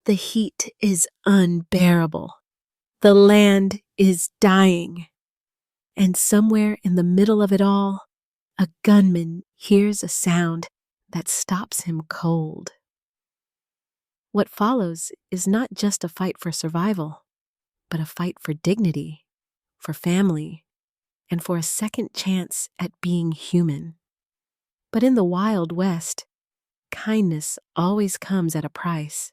The heat is unbearable. The land is dying. And somewhere in the middle of it all, a gunman hears a sound that stops him cold. What follows is not just a fight for survival, but a fight for dignity, for family, and for a second chance at being human. But in the Wild West, kindness always comes at a price.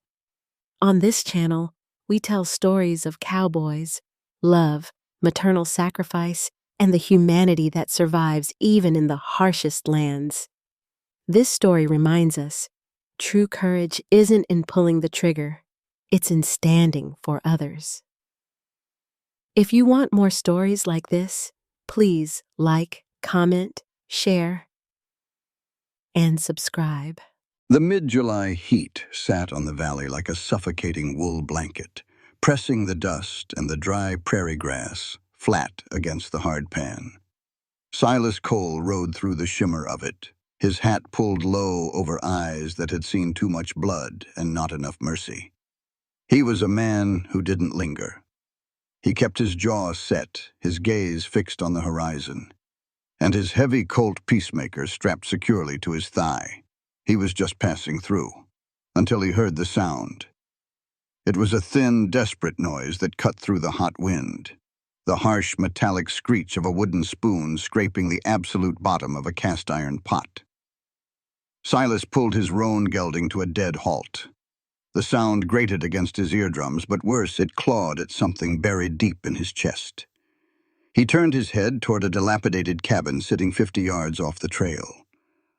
On this channel, we tell stories of cowboys, love, maternal sacrifice, and the humanity that survives even in the harshest lands. This story reminds us, true courage isn't in pulling the trigger, it's in standing for others. If you want more stories like this, please like, comment, share, and subscribe. The mid-July heat sat on the valley like a suffocating wool blanket, pressing the dust and the dry prairie grass flat against the hard pan. Silas Cole rode through the shimmer of it, his hat pulled low over eyes that had seen too much blood and not enough mercy. He was a man who didn't linger. He kept his jaw set, his gaze fixed on the horizon, and his heavy Colt peacemaker strapped securely to his thigh. He was just passing through, until he heard the sound. It was a thin, desperate noise that cut through the hot wind, the harsh metallic screech of a wooden spoon scraping the absolute bottom of a cast-iron pot. Silas pulled his roan gelding to a dead halt. The sound grated against his eardrums, but worse, it clawed at something buried deep in his chest. He turned his head toward a dilapidated cabin sitting 50 yards off the trail.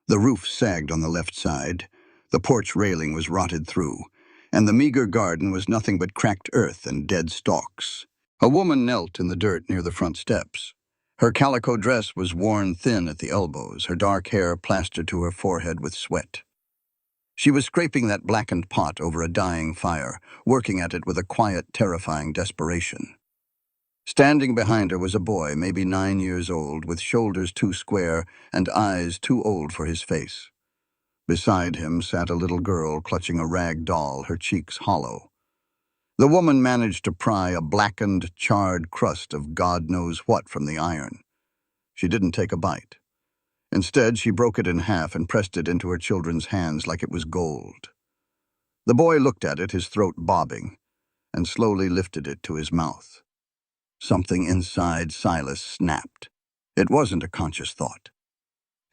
The roof sagged on the left side, the porch railing was rotted through, and the meager garden was nothing but cracked earth and dead stalks. A woman knelt in the dirt near the front steps. Her calico dress was worn thin at the elbows, her dark hair plastered to her forehead with sweat. She was scraping that blackened pot over a dying fire, working at it with a quiet, terrifying desperation. Standing behind her was a boy, maybe 9 years old, with shoulders too square and eyes too old for his face. Beside him sat a little girl clutching a rag doll, her cheeks hollow. The woman managed to pry a blackened, charred crust of God knows what from the iron. She didn't take a bite. Instead, she broke it in half and pressed it into her children's hands like it was gold. The boy looked at it, his throat bobbing, and slowly lifted it to his mouth. Something inside Silas snapped. It wasn't a conscious thought.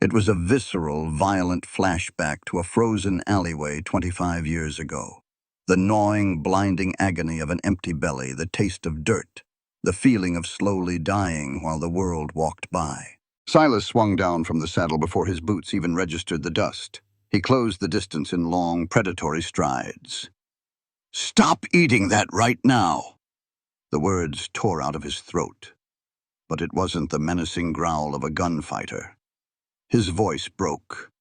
It was a visceral, violent flashback to a frozen alleyway 25 years ago. The gnawing, blinding agony of an empty belly, the taste of dirt, the feeling of slowly dying while the world walked by. Silas swung down from the saddle before his boots even registered the dust. He closed the distance in long, predatory strides. "Stop eating that right now!" The words tore out of his throat, but it wasn't the menacing growl of a gunfighter. His voice broke,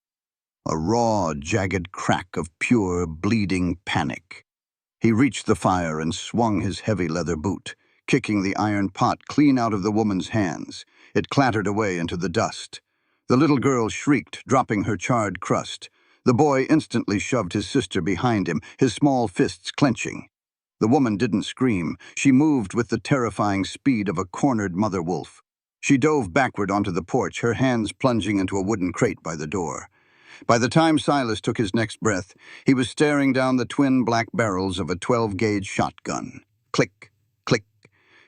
a raw, jagged crack of pure, bleeding panic. He reached the fire and swung his heavy leather boot, kicking the iron pot clean out of the woman's hands. It clattered away into the dust. The little girl shrieked, dropping her charred crust. The boy instantly shoved his sister behind him, his small fists clenching. The woman didn't scream. She moved with the terrifying speed of a cornered mother wolf. She dove backward onto the porch, her hands plunging into a wooden crate by the door. By the time Silas took his next breath, he was staring down the twin black barrels of a 12-gauge shotgun. Click, click.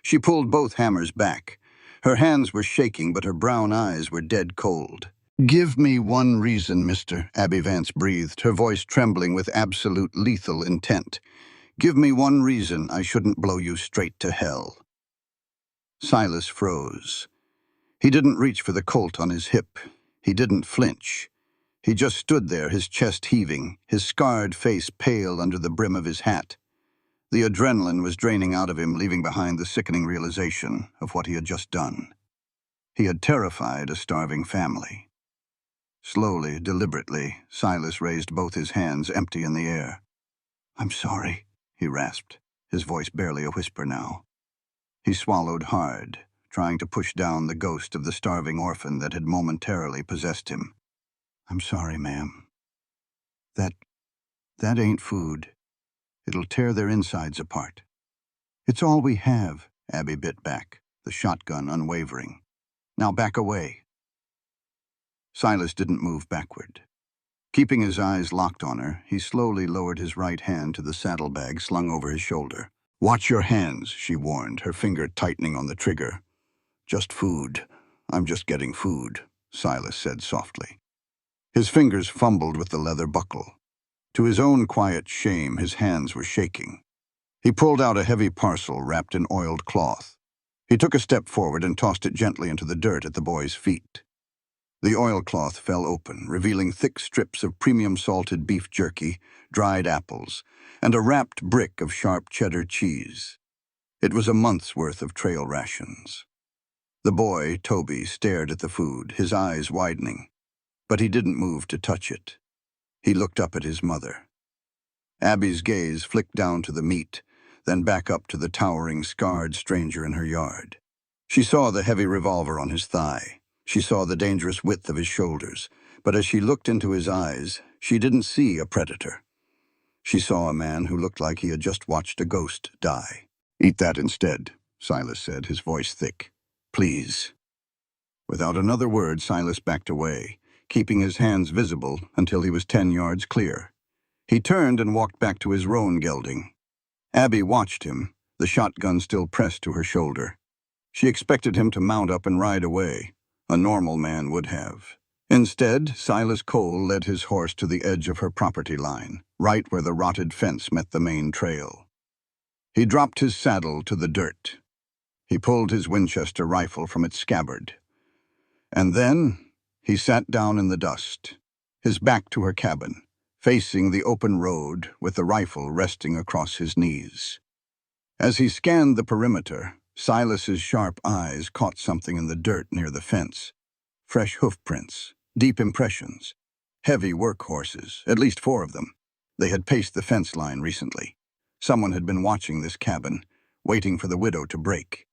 She pulled both hammers back. Her hands were shaking, but her brown eyes were dead cold. "Give me one reason, mister," Abby Vance breathed, her voice trembling with absolute lethal intent. "Give me one reason I shouldn't blow you straight to hell." Silas froze. He didn't reach for the Colt on his hip. He didn't flinch. He just stood there, his chest heaving, his scarred face pale under the brim of his hat. The adrenaline was draining out of him, leaving behind the sickening realization of what he had just done. He had terrified a starving family. Slowly, deliberately, Silas raised both his hands, empty in the air. "I'm sorry," he rasped, his voice barely a whisper now. He swallowed hard, trying to push down the ghost of the starving orphan that had momentarily possessed him. "I'm sorry, ma'am. That ain't food. It'll tear their insides apart. It's all we have, Abby bit back, the shotgun unwavering. Now back away. Silas didn't move backward. Keeping his eyes locked on her, he slowly lowered his right hand to the saddlebag slung over his shoulder. "Watch your hands," she warned, her finger tightening on the trigger. "Just food. I'm just getting food," Silas said softly. His fingers fumbled with the leather buckle. To his own quiet shame, his hands were shaking. He pulled out a heavy parcel wrapped in oiled cloth. He took a step forward and tossed it gently into the dirt at the boy's feet. The oilcloth fell open, revealing thick strips of premium salted beef jerky, dried apples, and a wrapped brick of sharp cheddar cheese. It was a month's worth of trail rations. The boy, Toby, stared at the food, his eyes widening, but he didn't move to touch it. He looked up at his mother. Abby's gaze flicked down to the meat, then back up to the towering, scarred stranger in her yard. She saw the heavy revolver on his thigh. She saw the dangerous width of his shoulders, but as she looked into his eyes, she didn't see a predator. She saw a man who looked like he had just watched a ghost die. "Eat that instead," Silas said, his voice thick. "Please." Without another word, Silas backed away, keeping his hands visible until he was 10 yards clear. He turned and walked back to his roan gelding. Abby watched him, the shotgun still pressed to her shoulder. She expected him to mount up and ride away. A normal man would have. Instead, Silas Cole led his horse to the edge of her property line, right where the rotted fence met the main trail. He dropped his saddle to the dirt. He pulled his Winchester rifle from its scabbard. And then he sat down in the dust, his back to her cabin, facing the open road with the rifle resting across his knees. As he scanned the perimeter, Silas's sharp eyes caught something in the dirt near the fence. Fresh hoof prints, deep impressions, heavy work horses, at least 4 of them. They had paced the fence line recently. Someone had been watching this cabin, waiting for the widow to break.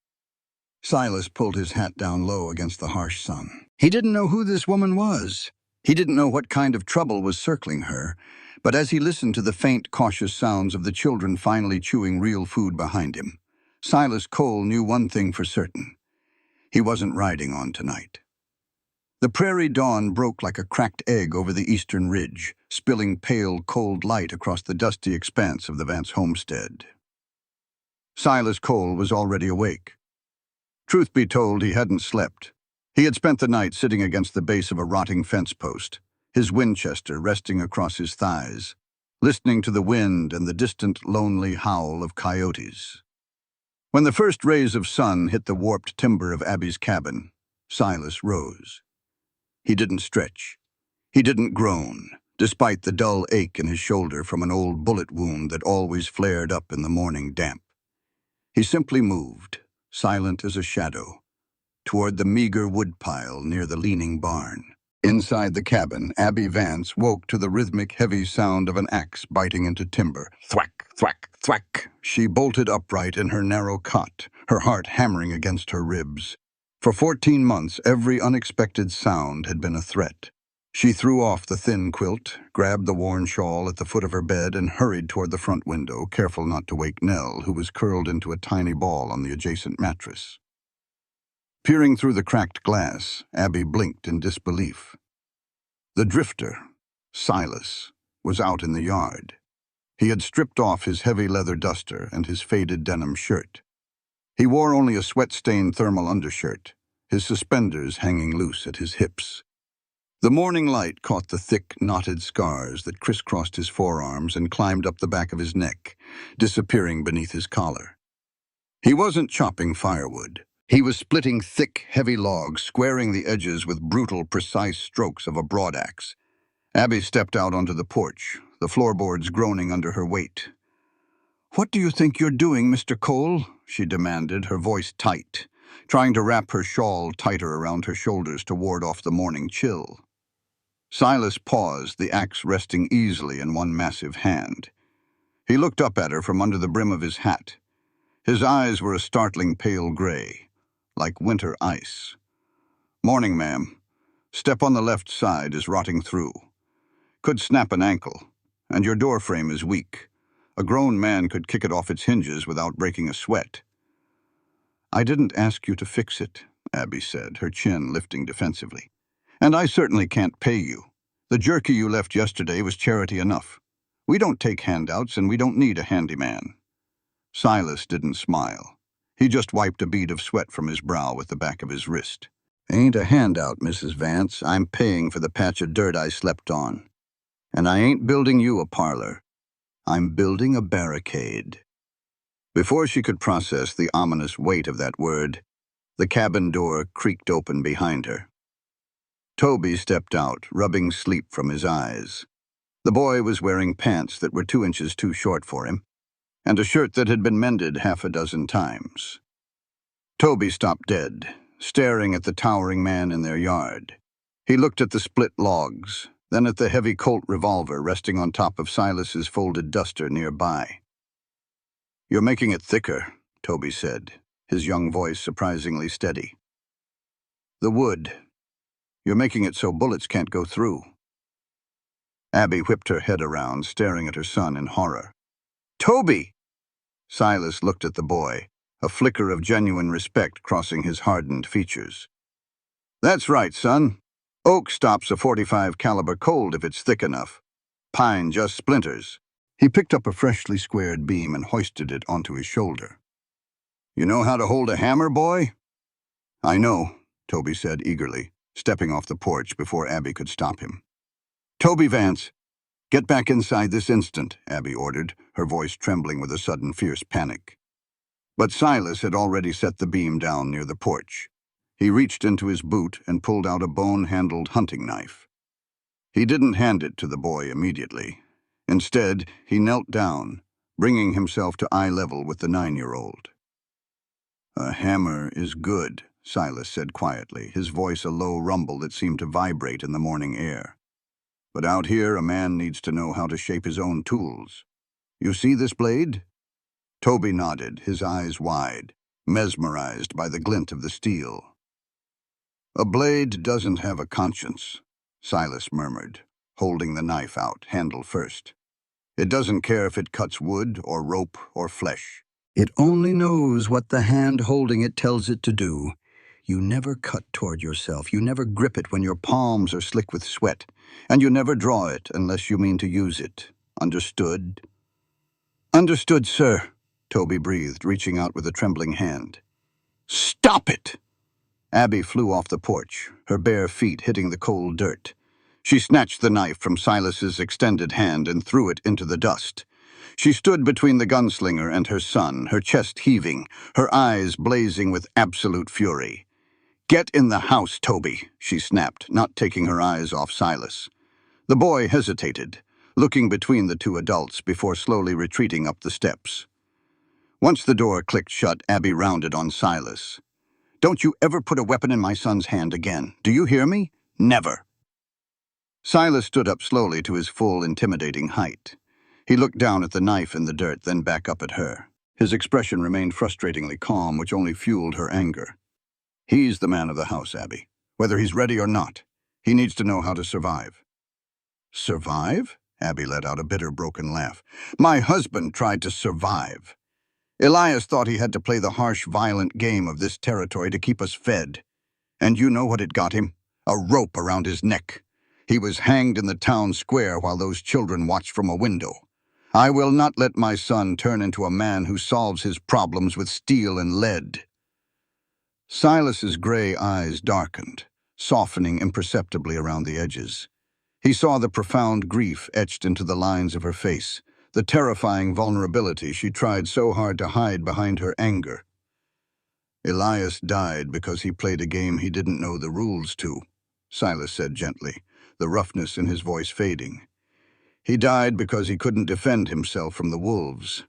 Silas pulled his hat down low against the harsh sun. He didn't know who this woman was. He didn't know what kind of trouble was circling her, but as he listened to the faint, cautious sounds of the children finally chewing real food behind him, Silas Cole knew one thing for certain. He wasn't riding on tonight. The prairie dawn broke like a cracked egg over the eastern ridge, spilling pale, cold light across the dusty expanse of the Vance homestead. Silas Cole was already awake. Truth be told, he hadn't slept. He had spent the night sitting against the base of a rotting fence post, his Winchester resting across his thighs, listening to the wind and the distant, lonely howl of coyotes. When the first rays of sun hit the warped timber of Abby's cabin, Silas rose. He didn't stretch. He didn't groan, despite the dull ache in his shoulder from an old bullet wound that always flared up in the morning damp. He simply moved, silent as a shadow, toward the meager woodpile near the leaning barn. Inside the cabin, Abby Vance woke to the rhythmic, heavy sound of an axe biting into timber. Thwack, thwack, thwack. She bolted upright in her narrow cot, her heart hammering against her ribs. For 14 months, every unexpected sound had been a threat. She threw off the thin quilt, grabbed the worn shawl at the foot of her bed, and hurried toward the front window, careful not to wake Nell, who was curled into a tiny ball on the adjacent mattress. Peering through the cracked glass, Abby blinked in disbelief. The drifter, Silas, was out in the yard. He had stripped off his heavy leather duster and his faded denim shirt. He wore only a sweat-stained thermal undershirt, his suspenders hanging loose at his hips. The morning light caught the thick, knotted scars that crisscrossed his forearms and climbed up the back of his neck, disappearing beneath his collar. He wasn't chopping firewood. He was splitting thick, heavy logs, squaring the edges with brutal, precise strokes of a broadaxe. Abby stepped out onto the porch, the floorboards groaning under her weight. "What do you think you're doing, Mr. Cole?" she demanded, her voice tight, trying to wrap her shawl tighter around her shoulders to ward off the morning chill. Silas paused, the axe resting easily in one massive hand. He looked up at her from under the brim of his hat. His eyes were a startling pale gray, like winter ice. "Morning, ma'am. Step on the left side is rotting through. Could snap an ankle, and your door frame is weak. A grown man could kick it off its hinges without breaking a sweat. "I didn't ask you to fix it," Abby said, her chin lifting defensively. "And I certainly can't pay you. The jerky you left yesterday was charity enough. We don't take handouts, and we don't need a handyman." Silas didn't smile. He just wiped a bead of sweat from his brow with the back of his wrist. "Ain't a handout, Mrs. Vance. I'm paying for the patch of dirt I slept on. And I ain't building you a parlor. I'm building a barricade." Before she could process the ominous weight of that word, the cabin door creaked open behind her. Toby stepped out, rubbing sleep from his eyes. The boy was wearing pants that were 2 inches too short for him, and a shirt that had been mended half a dozen times. Toby stopped dead, staring at the towering man in their yard. He looked at the split logs, then at the heavy Colt revolver resting on top of Silas's folded duster nearby. "You're making it thicker," Toby said, his young voice surprisingly steady. "The wood. You're making it so bullets can't go through." Abby whipped her head around, staring at her son in horror. "Toby!" Silas looked at the boy, a flicker of genuine respect crossing his hardened features. "That's right, son. Oak stops a .45 caliber cold if it's thick enough. Pine just splinters." He picked up a freshly squared beam and hoisted it onto his shoulder. "You know how to hold a hammer, boy?" "I know," Toby said eagerly, stepping off the porch before Abby could stop him. "Toby Vance, get back inside this instant," Abby ordered, her voice trembling with a sudden fierce panic. But Silas had already set the beam down near the porch. He reached into his boot and pulled out a bone-handled hunting knife. He didn't hand it to the boy immediately. Instead, he knelt down, bringing himself to eye level with the 9-year-old. "A hammer is good," Silas said quietly, his voice a low rumble that seemed to vibrate in the morning air. "But out here, a man needs to know how to shape his own tools. You see this blade?" Toby nodded, his eyes wide, mesmerized by the glint of the steel. "A blade doesn't have a conscience," Silas murmured, holding the knife out, handle first. "It doesn't care if it cuts wood or rope or flesh. It only knows what the hand holding it tells it to do. You never cut toward yourself, you never grip it when your palms are slick with sweat, and you never draw it unless you mean to use it. Understood?" "Understood, sir," Toby breathed, reaching out with a trembling hand. "Stop it!" Abby flew off the porch, her bare feet hitting the cold dirt. She snatched the knife from Silas's extended hand and threw it into the dust. She stood between the gunslinger and her son, her chest heaving, her eyes blazing with absolute fury. "Get in the house, Toby," she snapped, not taking her eyes off Silas. The boy hesitated, looking between the two adults before slowly retreating up the steps. Once the door clicked shut, Abby rounded on Silas. "Don't you ever put a weapon in my son's hand again. Do you hear me? Never." Silas stood up slowly to his full, intimidating height. He looked down at the knife in the dirt, then back up at her. His expression remained frustratingly calm, which only fueled her anger. "He's the man of the house, Abby. Whether he's ready or not, he needs to know how to survive." "Survive?" Abby let out a bitter, broken laugh. "My husband tried to survive. Elias thought he had to play the harsh, violent game of this territory to keep us fed. And you know what it got him? A rope around his neck. He was hanged in the town square while those children watched from a window. I will not let my son turn into a man who solves his problems with steel and lead." Silas's gray eyes darkened, softening imperceptibly around the edges. He saw the profound grief etched into the lines of her face, the terrifying vulnerability she tried so hard to hide behind her anger. "Elias died because he played a game he didn't know the rules to," Silas said gently, the roughness in his voice fading. "He died because he couldn't defend himself from the wolves.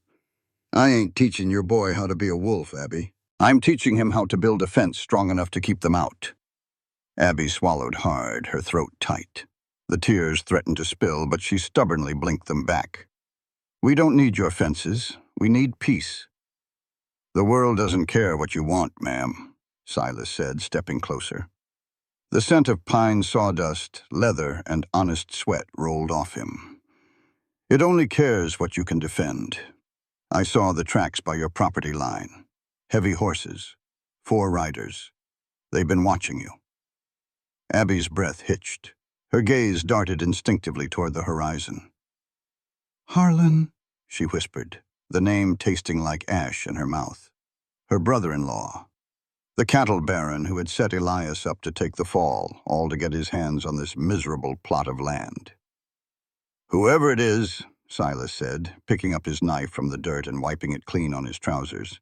I ain't teaching your boy how to be a wolf, Abby. I'm teaching him how to build a fence strong enough to keep them out." Abby swallowed hard, her throat tight. The tears threatened to spill, but she stubbornly blinked them back. "We don't need your fences. We need peace." "The world doesn't care what you want, ma'am," Silas said, stepping closer. The scent of pine sawdust, leather, and honest sweat rolled off him. It only cares what you can defend. I saw the tracks by your property line. Heavy horses. 4 riders. They've been watching you. Abby's breath hitched. Her gaze darted instinctively toward the horizon. Harlan, she whispered, the name tasting like ash in her mouth. Her brother-in-law. The cattle baron who had set Elias up to take the fall, all to get his hands on this miserable plot of land. Whoever it is, Silas said, picking up his knife from the dirt and wiping it clean on his trousers.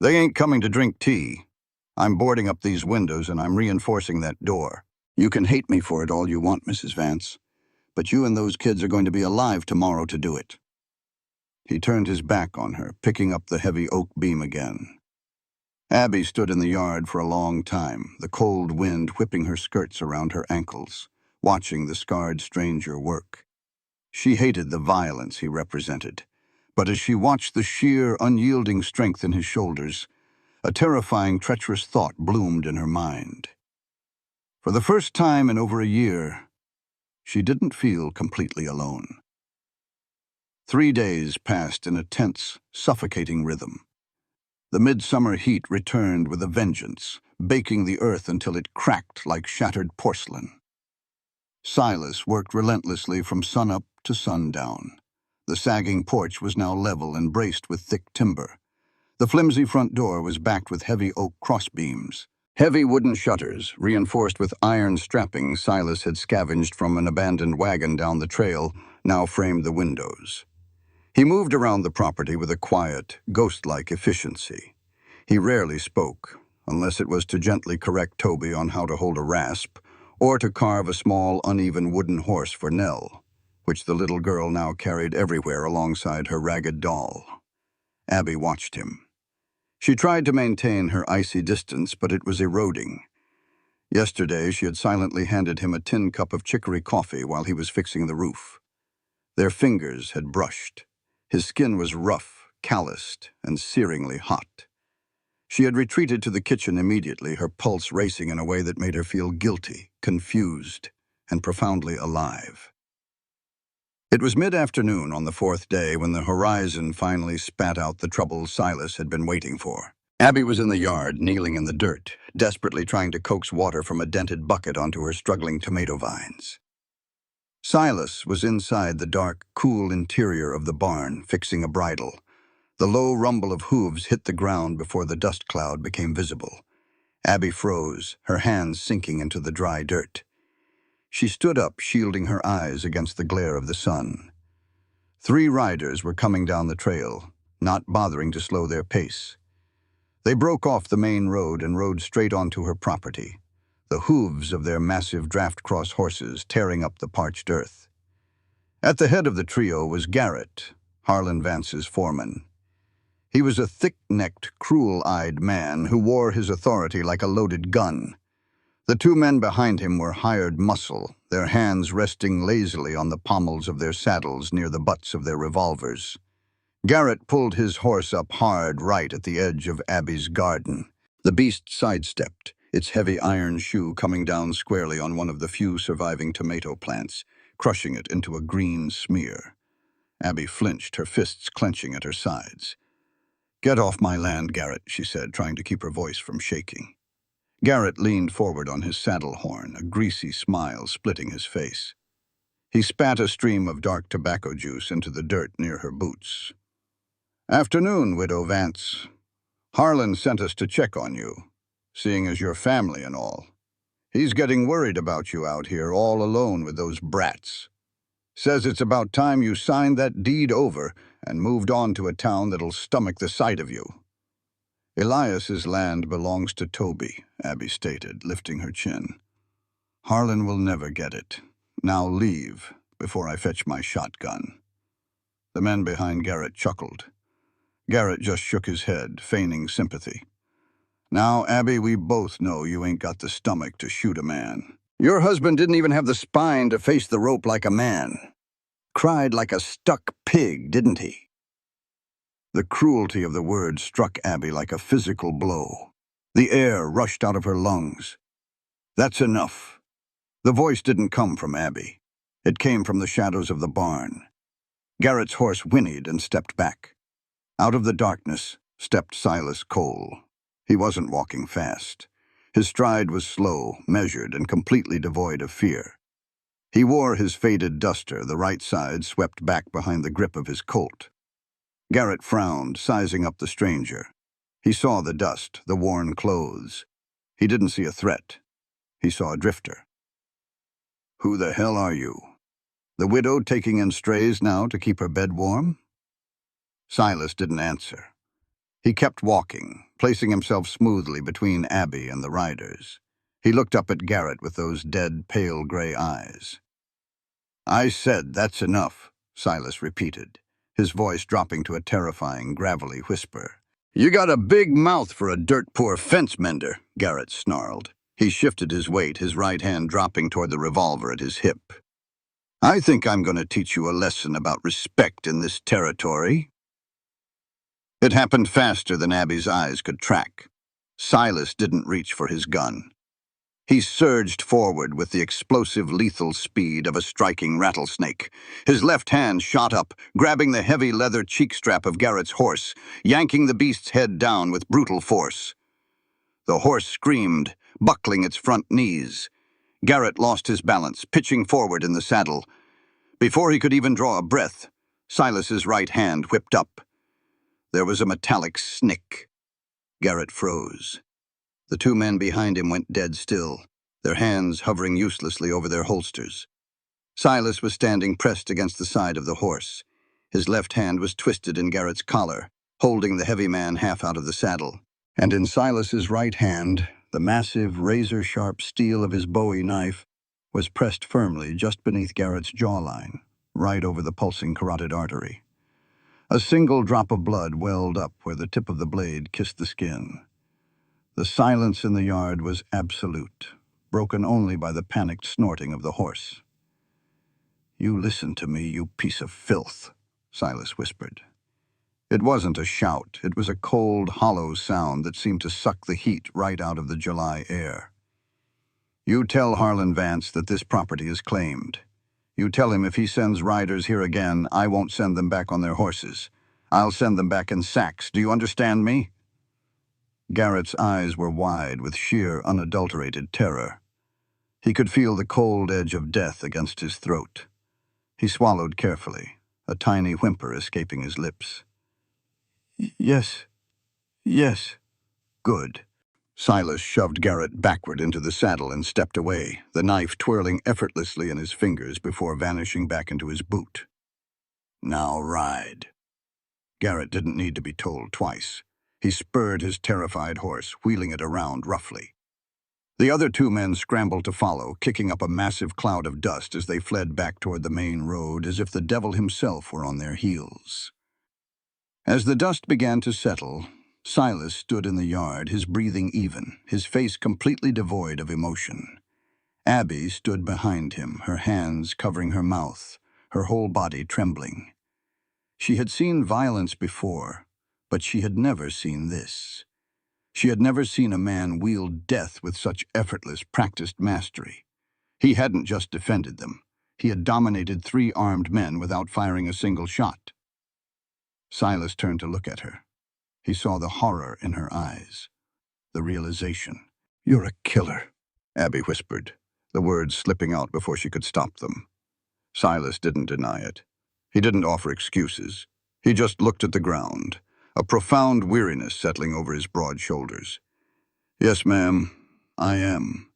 They ain't coming to drink tea. I'm boarding up these windows and I'm reinforcing that door. You can hate me for it all you want, Mrs. Vance, but you and those kids are going to be alive tomorrow to do it. He turned his back on her, picking up the heavy oak beam again. Abby stood in the yard for a long time, the cold wind whipping her skirts around her ankles, watching the scarred stranger work. She hated the violence he represented, but as she watched the sheer, unyielding strength in his shoulders, a terrifying, treacherous thought bloomed in her mind. For the first time in over a year, she didn't feel completely alone. 3 days passed in a tense, suffocating rhythm. The midsummer heat returned with a vengeance, baking the earth until it cracked like shattered porcelain. Silas worked relentlessly from sunup to sundown. The sagging porch was now level and braced with thick timber. The flimsy front door was backed with heavy oak crossbeams. Heavy wooden shutters, reinforced with iron strappings Silas had scavenged from an abandoned wagon down the trail, now framed the windows. He moved around the property with a quiet, ghost-like efficiency. He rarely spoke, unless it was to gently correct Toby on how to hold a rasp, or to carve a small, uneven wooden horse for Nell, which the little girl now carried everywhere alongside her ragged doll. Abby watched him. She tried to maintain her icy distance, but it was eroding. Yesterday, she had silently handed him a tin cup of chicory coffee while he was fixing the roof. Their fingers had brushed. His skin was rough, calloused, and searingly hot. She had retreated to the kitchen immediately, her pulse racing in a way that made her feel guilty, confused, and profoundly alive. It was mid-afternoon on the 4th day when the horizon finally spat out the trouble Silas had been waiting for. Abby was in the yard, kneeling in the dirt, desperately trying to coax water from a dented bucket onto her struggling tomato vines. Silas was inside the dark, cool interior of the barn, fixing a bridle. The low rumble of hooves hit the ground before the dust cloud became visible. Abby froze, her hands sinking into the dry dirt. She stood up, shielding her eyes against the glare of the sun. 3 riders were coming down the trail, not bothering to slow their pace. They broke off the main road and rode straight onto her property, the hooves of their massive draft-cross horses tearing up the parched earth. At the head of the trio was Garrett, Harlan Vance's foreman. He was a thick-necked, cruel-eyed man who wore his authority like a loaded gun. The 2 men behind him were hired muscle, their hands resting lazily on the pommels of their saddles near the butts of their revolvers. Garrett pulled his horse up hard right at the edge of Abby's garden. The beast sidestepped, its heavy iron shoe coming down squarely on one of the few surviving tomato plants, crushing it into a green smear. Abby flinched, her fists clenching at her sides. "Get off my land, Garrett," she said, trying to keep her voice from shaking. Garrett leaned forward on his saddle horn, a greasy smile splitting his face. He spat a stream of dark tobacco juice into the dirt near her boots. "Afternoon, Widow Vance. Harlan sent us to check on you, seeing as your family and all. He's getting worried about you out here all alone with those brats. Says it's about time you signed that deed over and moved on to a town that'll stomach the sight of you." "Elias's land belongs to Toby," Abby stated, lifting her chin. "Harlan will never get it. Now leave, before I fetch my shotgun." The men behind Garrett chuckled. Garrett just shook his head, feigning sympathy. "Now, Abby, we both know you ain't got the stomach to shoot a man. Your husband didn't even have the spine to face the rope like a man. Cried like a stuck pig, didn't he?" The cruelty of the word struck Abby like a physical blow. The air rushed out of her lungs. "That's enough." The voice didn't come from Abby. It came from the shadows of the barn. Garrett's horse whinnied and stepped back. Out of the darkness stepped Silas Cole. He wasn't walking fast. His stride was slow, measured, and completely devoid of fear. He wore his faded duster, the right side swept back behind the grip of his Colt. Garrett frowned, sizing up the stranger. He saw the dust, the worn clothes. He didn't see a threat. He saw a drifter. "Who the hell are you? The widow taking in strays now to keep her bed warm?" Silas didn't answer. He kept walking, placing himself smoothly between Abby and the riders. He looked up at Garrett with those dead, pale gray eyes. "I said that's enough," Silas repeated, his voice dropping to a terrifying, gravelly whisper. "You got a big mouth for a dirt-poor fence-mender," Garrett snarled. He shifted his weight, his right hand dropping toward the revolver at his hip. "I think I'm going to teach you a lesson about respect in this territory." It happened faster than Abby's eyes could track. Silas didn't reach for his gun. He surged forward with the explosive, lethal speed of a striking rattlesnake. His left hand shot up, grabbing the heavy leather cheek-strap of Garrett's horse, yanking the beast's head down with brutal force. The horse screamed, buckling its front knees. Garrett lost his balance, pitching forward in the saddle. Before he could even draw a breath, Silas's right hand whipped up. There was a metallic snick. Garrett froze. The two men behind him went dead still, their hands hovering uselessly over their holsters. Silas was standing pressed against the side of the horse. His left hand was twisted in Garrett's collar, holding the heavy man half out of the saddle. And in Silas's right hand, the massive, razor-sharp steel of his Bowie knife was pressed firmly just beneath Garrett's jawline, right over the pulsing carotid artery. A single drop of blood welled up where the tip of the blade kissed the skin. The silence in the yard was absolute, broken only by the panicked snorting of the horse. "You listen to me, you piece of filth," Silas whispered. It wasn't a shout. It was a cold, hollow sound that seemed to suck the heat right out of the July air. "You tell Harlan Vance that this property is claimed. You tell him if he sends riders here again, I won't send them back on their horses. I'll send them back in sacks. Do you understand me?" Garrett's eyes were wide with sheer, unadulterated terror. He could feel the cold edge of death against his throat. He swallowed carefully, a tiny whimper escaping his lips. Yes. Good." Silas shoved Garrett backward into the saddle and stepped away, the knife twirling effortlessly in his fingers before vanishing back into his boot. "Now ride." Garrett didn't need to be told twice. He spurred his terrified horse, wheeling it around roughly. The other two men scrambled to follow, kicking up a massive cloud of dust as they fled back toward the main road, as if the devil himself were on their heels. As the dust began to settle, Silas stood in the yard, his breathing even, his face completely devoid of emotion. Abby stood behind him, her hands covering her mouth, her whole body trembling. She had seen violence before, but she had never seen this. She had never seen a man wield death with such effortless, practiced mastery. He hadn't just defended them. He had dominated 3 armed men without firing a single shot. Silas turned to look at her. He saw the horror in her eyes, the realization. "You're a killer," Abby whispered, the words slipping out before she could stop them. Silas didn't deny it. He didn't offer excuses. He just looked at the ground, a profound weariness settling over his broad shoulders. "Yes, ma'am, I am."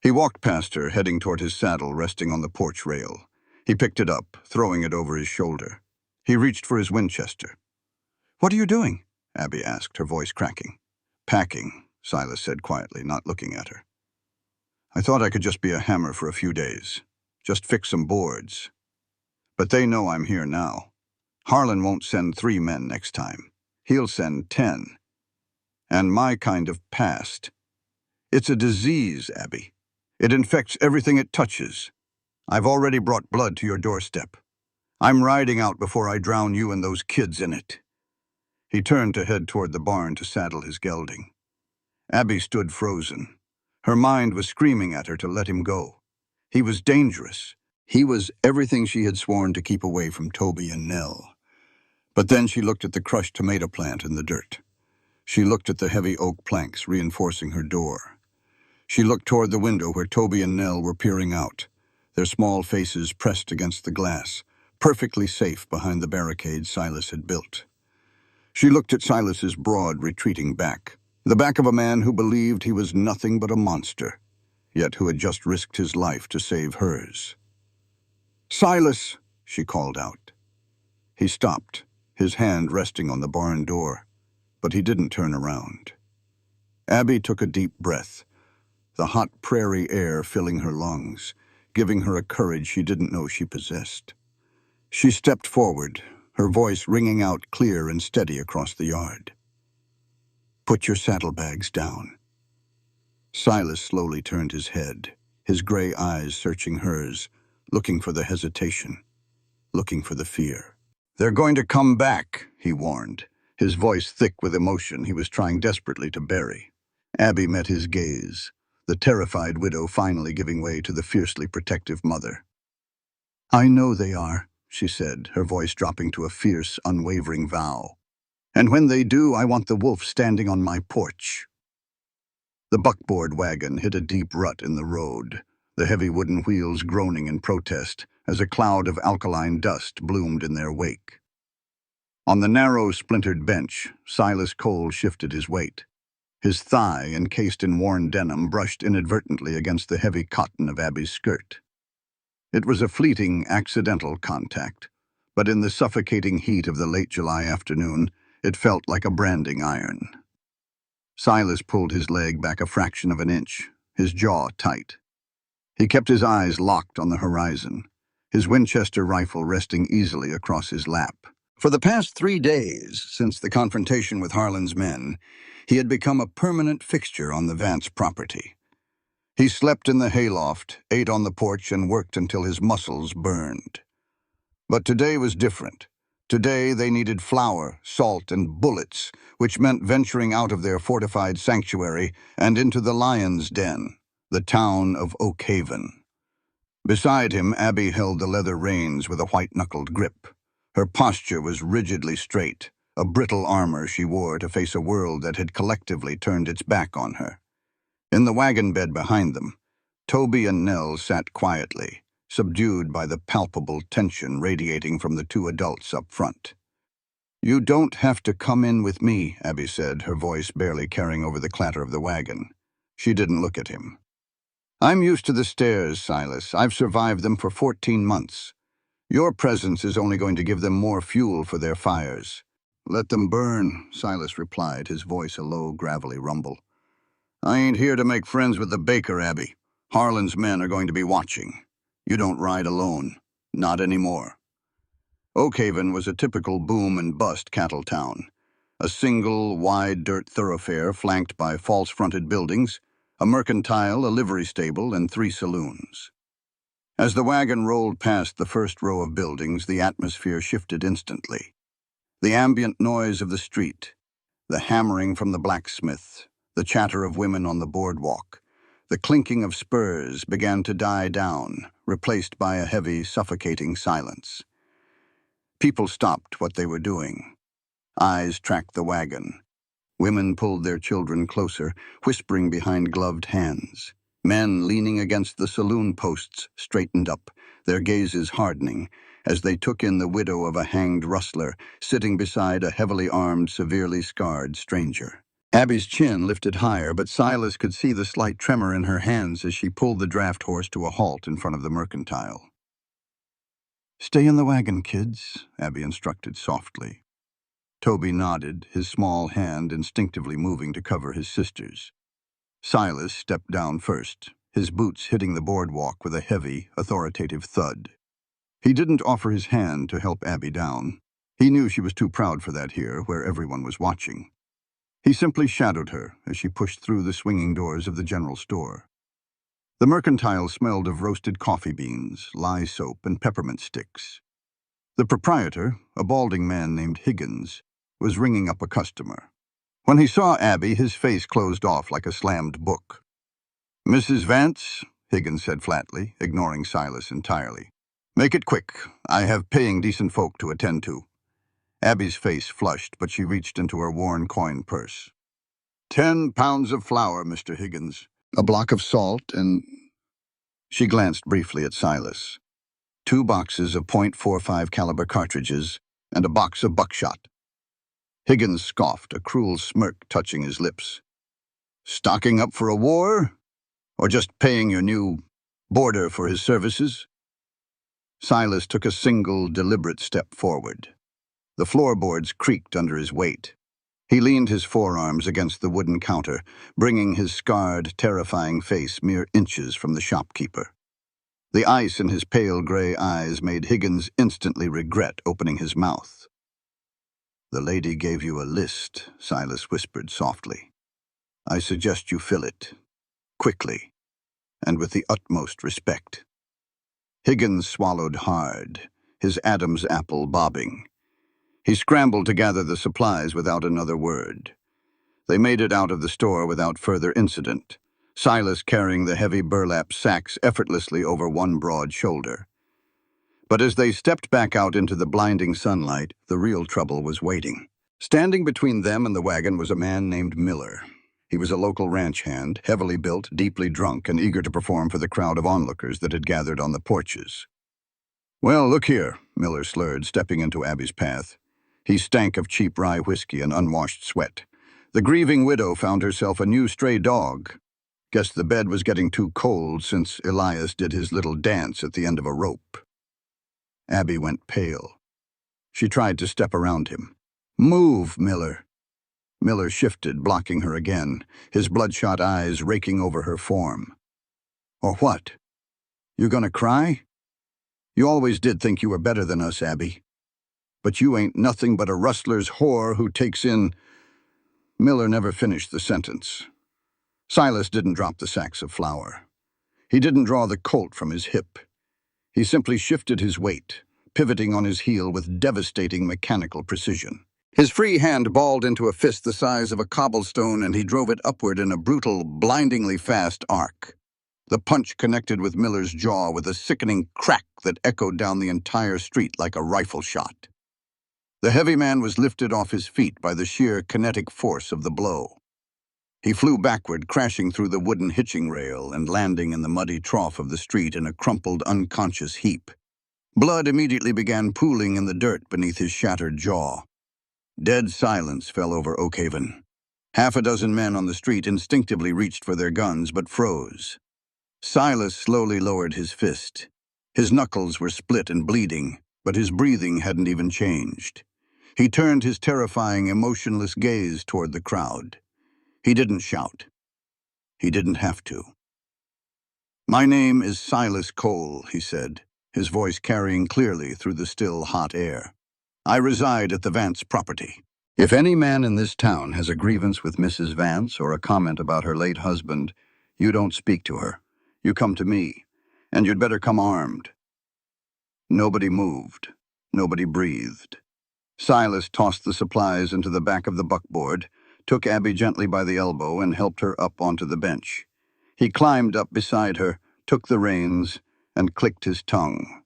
He walked past her, heading toward his saddle resting on the porch rail. He picked it up, throwing it over his shoulder. He reached for his Winchester. "What are you doing?" Abby asked, her voice cracking. "Packing," Silas said quietly, not looking at her. "I thought I could just be a hammer for a few days. Just fix some boards. But they know I'm here now. Harlan won't send 3 men next time. He'll send 10. And my kind of past. It's a disease, Abby. It infects everything it touches. I've already brought blood to your doorstep. I'm riding out before I drown you and those kids in it." He turned to head toward the barn to saddle his gelding. Abby stood frozen. Her mind was screaming at her to let him go. He was dangerous, He was everything she had sworn to keep away from Toby and Nell. But then she looked at the crushed tomato plant in the dirt. She looked at the heavy oak planks reinforcing her door. She looked toward the window where Toby and Nell were peering out, their small faces pressed against the glass, perfectly safe behind the barricade Silas had built. She looked at Silas's broad, retreating back, the back of a man who believed he was nothing but a monster, yet who had just risked his life to save hers. "Silas!" she called out. He stopped, his hand resting on the barn door, but he didn't turn around. Abby took a deep breath, the hot prairie air filling her lungs, giving her a courage she didn't know she possessed. She stepped forward, her voice ringing out clear and steady across the yard. "Put your saddlebags down." Silas slowly turned his head, his gray eyes searching hers, looking for the hesitation, looking for the fear. "They're going to come back," he warned, his voice thick with emotion he was trying desperately to bury. Abby met his gaze, the terrified widow finally giving way to the fiercely protective mother. "I know they are," she said, her voice dropping to a fierce, unwavering vow. "And when they do, I want the wolf standing on my porch." The buckboard wagon hit a deep rut in the road, the heavy wooden wheels groaning in protest as a cloud of alkaline dust bloomed in their wake. On the narrow, splintered bench, Silas Cole shifted his weight. His thigh, encased in worn denim, brushed inadvertently against the heavy cotton of Abby's skirt. It was a fleeting, accidental contact, but in the suffocating heat of the late July afternoon, it felt like a branding iron. Silas pulled his leg back a fraction of an inch, his jaw tight. He kept his eyes locked on the horizon, his Winchester rifle resting easily across his lap. For the past 3 days, since the confrontation with Harlan's men, he had become a permanent fixture on the Vance property. He slept in the hayloft, ate on the porch, and worked until his muscles burned. But today was different. Today they needed flour, salt, and bullets, which meant venturing out of their fortified sanctuary and into the lion's den, the town of Oak Haven. Beside him, Abby held the leather reins with a white-knuckled grip. Her posture was rigidly straight, a brittle armor she wore to face a world that had collectively turned its back on her. In the wagon bed behind them, Toby and Nell sat quietly, subdued by the palpable tension radiating from the 2 adults up front. "You don't have to come in with me," Abby said, her voice barely carrying over the clatter of the wagon. She didn't look at him. "I'm used to the stairs, Silas. I've survived them for 14 months. Your presence is only going to give them more fuel for their fires." "Let them burn," Silas replied, his voice a low, gravelly rumble. "I ain't here to make friends with the baker, Abby. Harlan's men are going to be watching. You don't ride alone. Not anymore." Oak Haven was a typical boom-and-bust cattle town. A single, wide dirt thoroughfare flanked by false-fronted buildings, a mercantile, a livery stable, and 3 saloons. As the wagon rolled past the first row of buildings, the atmosphere shifted instantly. The ambient noise of the street, the hammering from the blacksmith, the chatter of women on the boardwalk, the clinking of spurs began to die down, replaced by a heavy, suffocating silence. People stopped what they were doing. Eyes tracked the wagon. Women pulled their children closer, whispering behind gloved hands. Men leaning against the saloon posts straightened up, their gazes hardening, as they took in the widow of a hanged rustler sitting beside a heavily armed, severely scarred stranger. Abby's chin lifted higher, but Silas could see the slight tremor in her hands as she pulled the draft horse to a halt in front of the mercantile. "Stay in the wagon, kids," Abby instructed softly. Toby nodded, his small hand instinctively moving to cover his sister's. Silas stepped down first, his boots hitting the boardwalk with a heavy, authoritative thud. He didn't offer his hand to help Abby down. He knew she was too proud for that here, where everyone was watching. He simply shadowed her as she pushed through the swinging doors of the general store. The mercantile smelled of roasted coffee beans, lye soap, and peppermint sticks. The proprietor, a balding man named Higgins, was ringing up a customer. When he saw Abby, his face closed off like a slammed book. "Mrs. Vance?" Higgins said flatly, ignoring Silas entirely. Make it quick. I have paying decent folk to attend to. Abby's face flushed, but she reached into her worn coin purse. 10 pounds of flour, Mr. Higgins. A block of salt and... She glanced briefly at Silas. 2 boxes of .45 caliber cartridges and a box of buckshot. Higgins scoffed, a cruel smirk touching his lips. Stocking up for a war? Or just paying your new boarder for his services? Silas took a single, deliberate step forward. The floorboards creaked under his weight. He leaned his forearms against the wooden counter, bringing his scarred, terrifying face mere inches from the shopkeeper. The ice in his pale gray eyes made Higgins instantly regret opening his mouth. The lady gave you a list, Silas whispered softly. I suggest you fill it, quickly, and with the utmost respect. Higgins swallowed hard, his Adam's apple bobbing. He scrambled to gather the supplies without another word. They made it out of the store without further incident, Silas carrying the heavy burlap sacks effortlessly over one broad shoulder. But as they stepped back out into the blinding sunlight, the real trouble was waiting. Standing between them and the wagon was a man named Miller. He was a local ranch hand, heavily built, deeply drunk, and eager to perform for the crowd of onlookers that had gathered on the porches. Well, look here, Miller slurred, stepping into Abby's path. He stank of cheap rye whiskey and unwashed sweat. The grieving widow found herself a new stray dog. Guess the bed was getting too cold since Elias did his little dance at the end of a rope. Abby went pale. She tried to step around him. Move, Miller. Miller shifted, blocking her again, his bloodshot eyes raking over her form. Or what? You gonna cry? You always did think you were better than us, Abby. But you ain't nothing but a rustler's whore who takes in... Miller never finished the sentence. Silas didn't drop the sacks of flour. He didn't draw the colt from his hip. He simply shifted his weight, pivoting on his heel with devastating mechanical precision. His free hand balled into a fist the size of a cobblestone, and he drove it upward in a brutal, blindingly fast arc. The punch connected with Miller's jaw with a sickening crack that echoed down the entire street like a rifle shot. The heavy man was lifted off his feet by the sheer kinetic force of the blow. He flew backward, crashing through the wooden hitching rail and landing in the muddy trough of the street in a crumpled, unconscious heap. Blood immediately began pooling in the dirt beneath his shattered jaw. Dead silence fell over Oakhaven. Half a dozen men on the street instinctively reached for their guns, but froze. Silas slowly lowered his fist. His knuckles were split and bleeding, but his breathing hadn't even changed. He turned his terrifying, emotionless gaze toward the crowd. He didn't shout. He didn't have to. My name is Silas Cole, he said, his voice carrying clearly through the still, hot air. I reside at the Vance property. If any man in this town has a grievance with Mrs. Vance or a comment about her late husband, you don't speak to her. You come to me, and you'd better come armed. Nobody moved. Nobody breathed. Silas tossed the supplies into the back of the buckboard, took Abby gently by the elbow, and helped her up onto the bench. He climbed up beside her, took the reins, and clicked his tongue.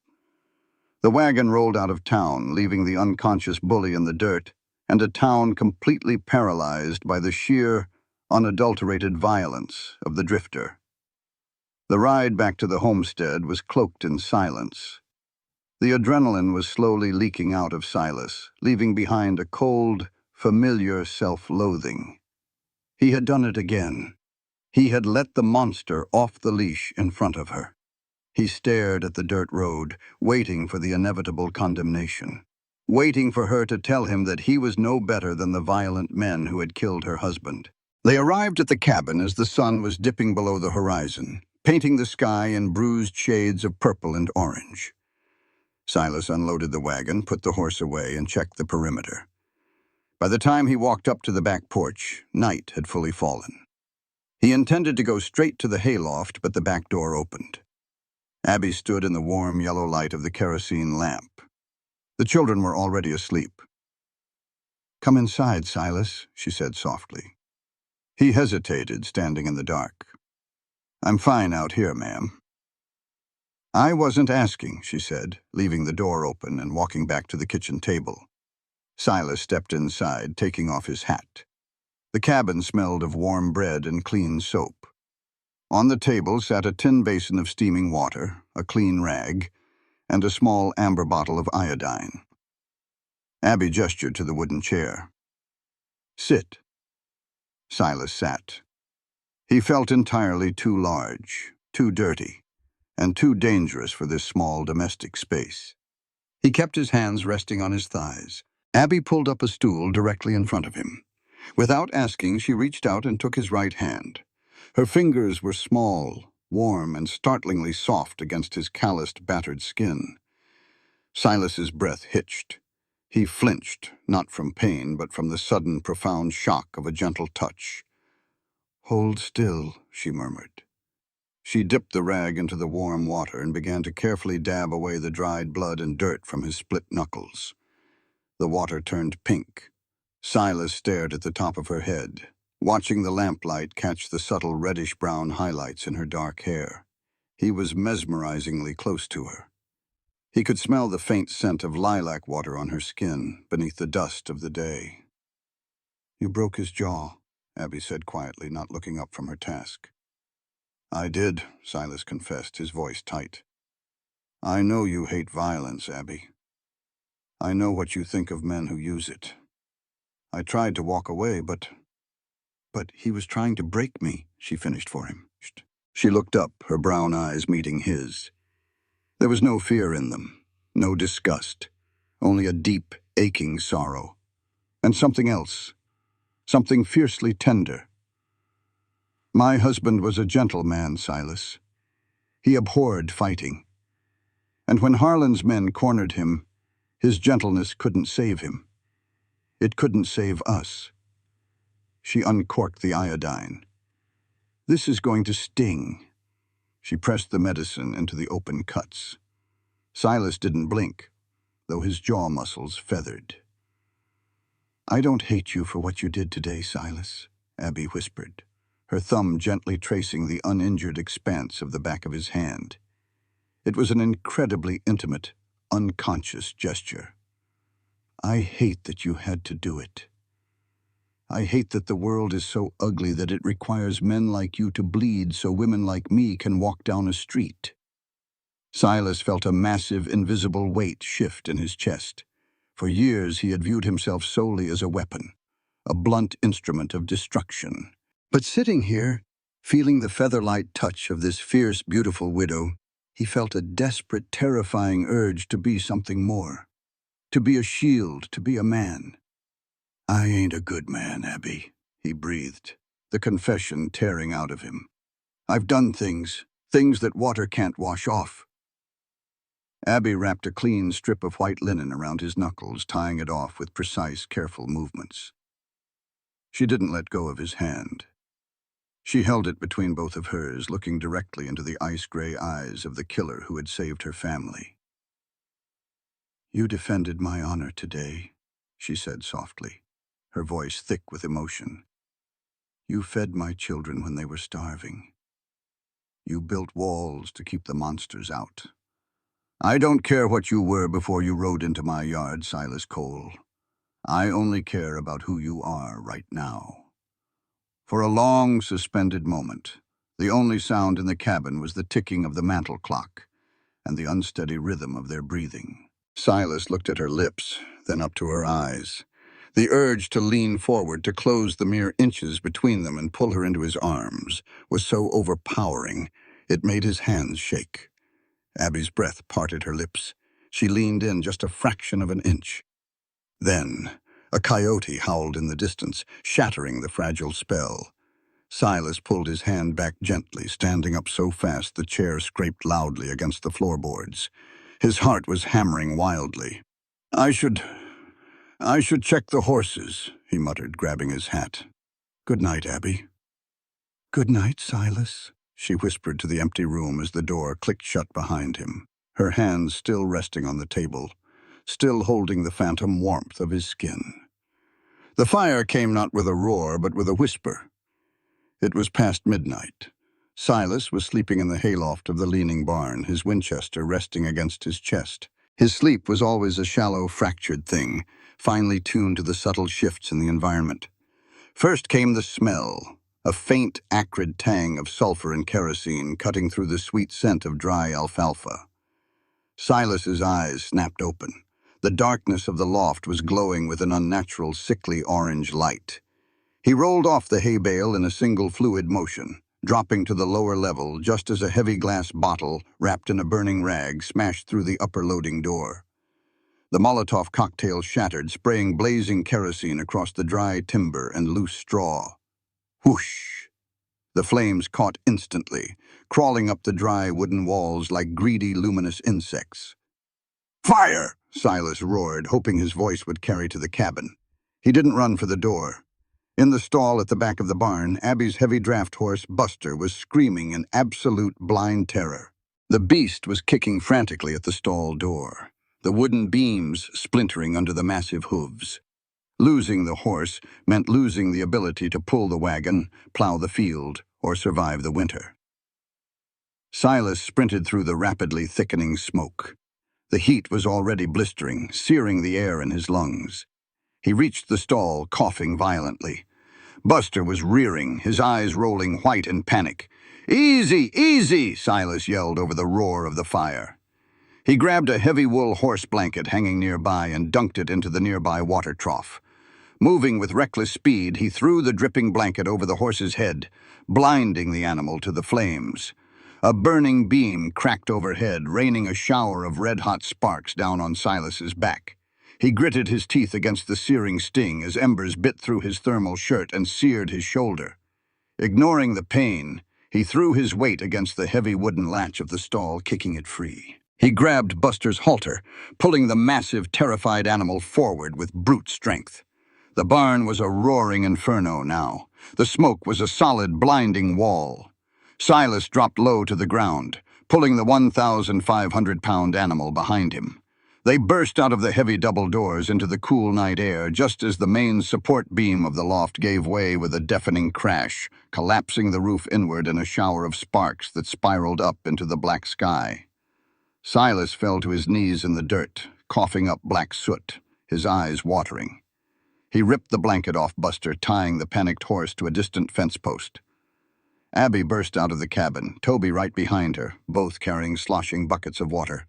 The wagon rolled out of town, leaving the unconscious bully in the dirt, and a town completely paralyzed by the sheer, unadulterated violence of the drifter. The ride back to the homestead was cloaked in silence. The adrenaline was slowly leaking out of Silas, leaving behind a cold, familiar self-loathing. He had done it again. He had let the monster off the leash in front of her. He stared at the dirt road, waiting for the inevitable condemnation, waiting for her to tell him that he was no better than the violent men who had killed her husband. They arrived at the cabin as the sun was dipping below the horizon, painting the sky in bruised shades of purple and orange. Silas unloaded the wagon, put the horse away, and checked the perimeter. By the time he walked up to the back porch, night had fully fallen. He intended to go straight to the hayloft, but the back door opened. Abby stood in the warm yellow light of the kerosene lamp. The children were already asleep. Come inside, Silas, she said softly. He hesitated, standing in the dark. I'm fine out here, ma'am. I wasn't asking, she said, leaving the door open and walking back to the kitchen table. Silas stepped inside, taking off his hat. The cabin smelled of warm bread and clean soap. On the table sat a tin basin of steaming water, a clean rag, and a small amber bottle of iodine. Abby gestured to the wooden chair. Sit. Silas sat. He felt entirely too large, too dirty, and too dangerous for this small domestic space. He kept his hands resting on his thighs. Abby pulled up a stool directly in front of him. Without asking, she reached out and took his right hand. Her fingers were small, warm, and startlingly soft against his calloused, battered skin. Silas's breath hitched. He flinched, not from pain, but from the sudden, profound shock of a gentle touch. "Hold still," she murmured. She dipped the rag into the warm water and began to carefully dab away the dried blood and dirt from his split knuckles. The water turned pink. Silas stared at the top of her head, watching the lamplight catch the subtle reddish-brown highlights in her dark hair. He was mesmerizingly close to her. He could smell the faint scent of lilac water on her skin beneath the dust of the day. "You broke his jaw," Abby said quietly, not looking up from her task. "I did," Silas confessed, his voice tight. "I know you hate violence, Abby. I know what you think of men who use it. I tried to walk away, but he was trying to break me," she finished for him. She looked up, her brown eyes meeting his. There was no fear in them, no disgust, only a deep, aching sorrow. And something else, something fiercely tender. "My husband was a gentleman, Silas. He abhorred fighting. And when Harlan's men cornered him, his gentleness couldn't save him. It couldn't save us." She uncorked the iodine. "This is going to sting." She pressed the medicine into the open cuts. Silas didn't blink, though his jaw muscles feathered. "I don't hate you for what you did today, Silas," Abby whispered, her thumb gently tracing the uninjured expanse of the back of his hand. It was an incredibly intimate, unconscious gesture. "I hate that you had to do it. I hate that the world is so ugly that it requires men like you to bleed so women like me can walk down a street." Silas felt a massive, invisible weight shift in his chest. For years he had viewed himself solely as a weapon, a blunt instrument of destruction. But sitting here, feeling the feather-light touch of this fierce, beautiful widow, he felt a desperate, terrifying urge to be something more. To be a shield, to be a man. "I ain't a good man, Abby," he breathed, the confession tearing out of him. "I've done things that water can't wash off." Abby wrapped a clean strip of white linen around his knuckles, tying it off with precise, careful movements. She didn't let go of his hand. She held it between both of hers, looking directly into the ice-gray eyes of the killer who had saved her family. "You defended my honor today," she said softly, her voice thick with emotion. "You fed my children when they were starving. You built walls to keep the monsters out. I don't care what you were before you rode into my yard, Silas Cole. I only care about who you are right now." For a long, suspended moment, the only sound in the cabin was the ticking of the mantel clock and the unsteady rhythm of their breathing. Silas looked at her lips, then up to her eyes. The urge to lean forward, to close the mere inches between them and pull her into his arms, was so overpowering, it made his hands shake. Abby's breath parted her lips. She leaned in just a fraction of an inch. Then, a coyote howled in the distance, shattering the fragile spell. Silas pulled his hand back gently, standing up so fast the chair scraped loudly against the floorboards. His heart was hammering wildly. I should check the horses," he muttered, grabbing his hat. "Good night, Abby." "Good night, Silas," she whispered to the empty room as the door clicked shut behind him, her hands still resting on the table, still holding the phantom warmth of his skin. The fire came not with a roar, but with a whisper. It was past midnight. Silas was sleeping in the hayloft of the leaning barn, his Winchester resting against his chest. His sleep was always a shallow, fractured thing, finely tuned to the subtle shifts in the environment. First came the smell, a faint, acrid tang of sulfur and kerosene cutting through the sweet scent of dry alfalfa. Silas's eyes snapped open. The darkness of the loft was glowing with an unnatural, sickly orange light. He rolled off the hay bale in a single fluid motion, dropping to the lower level just as a heavy glass bottle, wrapped in a burning rag, smashed through the upper loading door. The Molotov cocktail shattered, spraying blazing kerosene across the dry timber and loose straw. Whoosh! The flames caught instantly, crawling up the dry wooden walls like greedy, luminous insects. "Fire!" Silas roared, hoping his voice would carry to the cabin. He didn't run for the door. In the stall at the back of the barn, Abby's heavy draft horse, Buster, was screaming in absolute blind terror. The beast was kicking frantically at the stall door, the wooden beams splintering under the massive hooves. Losing the horse meant losing the ability to pull the wagon, plow the field, or survive the winter. Silas sprinted through the rapidly thickening smoke. The heat was already blistering, searing the air in his lungs. He reached the stall, coughing violently. Buster was rearing, his eyes rolling white in panic. "Easy, easy!" Silas yelled over the roar of the fire. He grabbed a heavy wool horse blanket hanging nearby and dunked it into the nearby water trough. Moving with reckless speed, he threw the dripping blanket over the horse's head, blinding the animal to the flames. A burning beam cracked overhead, raining a shower of red-hot sparks down on Silas's back. He gritted his teeth against the searing sting as embers bit through his thermal shirt and seared his shoulder. Ignoring the pain, he threw his weight against the heavy wooden latch of the stall, kicking it free. He grabbed Buster's halter, pulling the massive, terrified animal forward with brute strength. The barn was a roaring inferno now. The smoke was a solid, blinding wall. Silas dropped low to the ground, pulling the 1,500-pound animal behind him. They burst out of the heavy double doors into the cool night air just as the main support beam of the loft gave way with a deafening crash, collapsing the roof inward in a shower of sparks that spiraled up into the black sky. Silas fell to his knees in the dirt, coughing up black soot, his eyes watering. He ripped the blanket off Buster, tying the panicked horse to a distant fence post. Abby burst out of the cabin, Toby right behind her, both carrying sloshing buckets of water.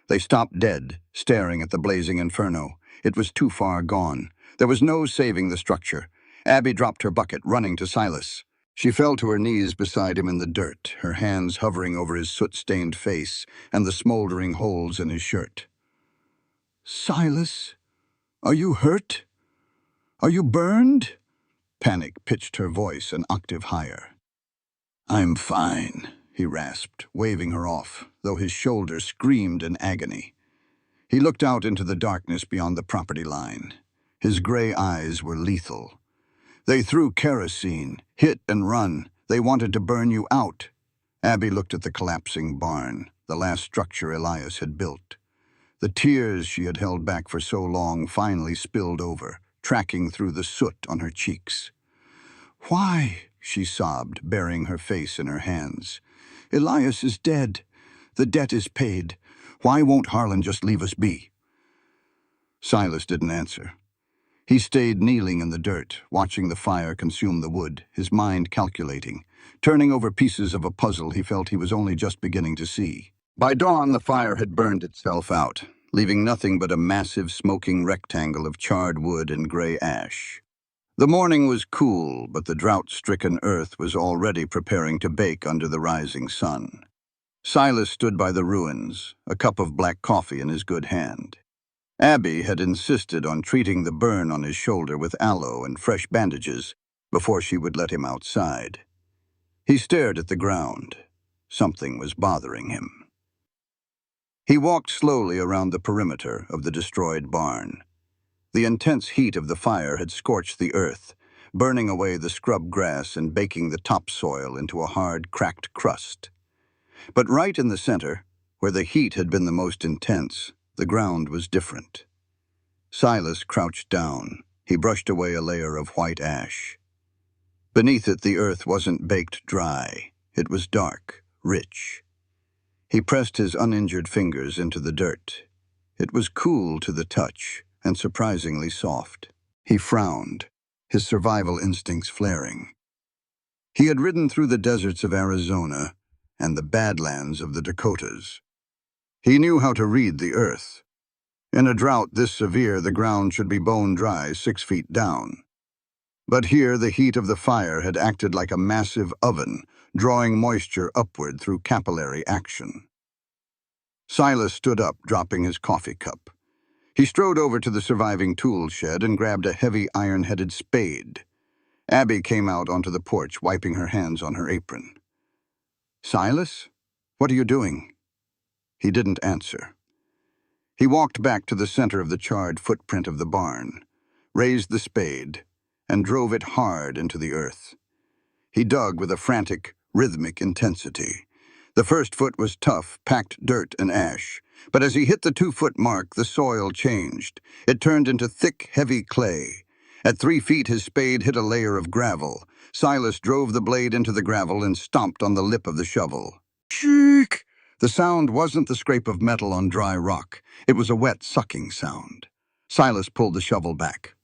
They stopped dead, staring at the blazing inferno. It was too far gone. There was no saving the structure. Abby dropped her bucket, running to Silas. She fell to her knees beside him in the dirt, her hands hovering over his soot-stained face and the smoldering holes in his shirt. "Silas, are you hurt? Are you burned?" Panic pitched her voice an octave higher. "I'm fine," he rasped, waving her off, though his shoulder screamed in agony. He looked out into the darkness beyond the property line. His gray eyes were lethal. "They threw kerosene, hit and run. They wanted to burn you out." Abby looked at the collapsing barn, the last structure Elias had built. The tears she had held back for so long finally spilled over, tracking through the soot on her cheeks. "Why?" she sobbed, burying her face in her hands. "Elias is dead. The debt is paid. Why won't Harlan just leave us be?" Silas didn't answer. He stayed kneeling in the dirt, watching the fire consume the wood, his mind calculating, turning over pieces of a puzzle he felt he was only just beginning to see. By dawn, the fire had burned itself out, leaving nothing but a massive smoking rectangle of charred wood and gray ash. The morning was cool, but the drought-stricken earth was already preparing to bake under the rising sun. Silas stood by the ruins, a cup of black coffee in his good hand. Abby had insisted on treating the burn on his shoulder with aloe and fresh bandages before she would let him outside. He stared at the ground. Something was bothering him. He walked slowly around the perimeter of the destroyed barn. The intense heat of the fire had scorched the earth, burning away the scrub grass and baking the topsoil into a hard, cracked crust. But right in the center, where the heat had been the most intense, the ground was different. Silas crouched down. He brushed away a layer of white ash. Beneath it, the earth wasn't baked dry. It was dark, rich. He pressed his uninjured fingers into the dirt. It was cool to the touch and surprisingly soft. He frowned, his survival instincts flaring. He had ridden through the deserts of Arizona and the badlands of the Dakotas. He knew how to read the earth. In a drought this severe, the ground should be bone dry 6 feet down. But here the heat of the fire had acted like a massive oven, drawing moisture upward through capillary action. Silas stood up, dropping his coffee cup. He strode over to the surviving tool shed and grabbed a heavy iron-headed spade. Abby came out onto the porch, wiping her hands on her apron. "Silas? What are you doing?" He didn't answer. He walked back to the center of the charred footprint of the barn, raised the spade, and drove it hard into the earth. He dug with a frantic, rhythmic intensity. The first foot was tough, packed dirt and ash, but as he hit the 2-foot mark, the soil changed. It turned into thick, heavy clay. At 3 feet, his spade hit a layer of gravel. Silas drove the blade into the gravel and stomped on the lip of the shovel. Cheek! The sound wasn't the scrape of metal on dry rock. It was a wet, sucking sound. Silas pulled the shovel back.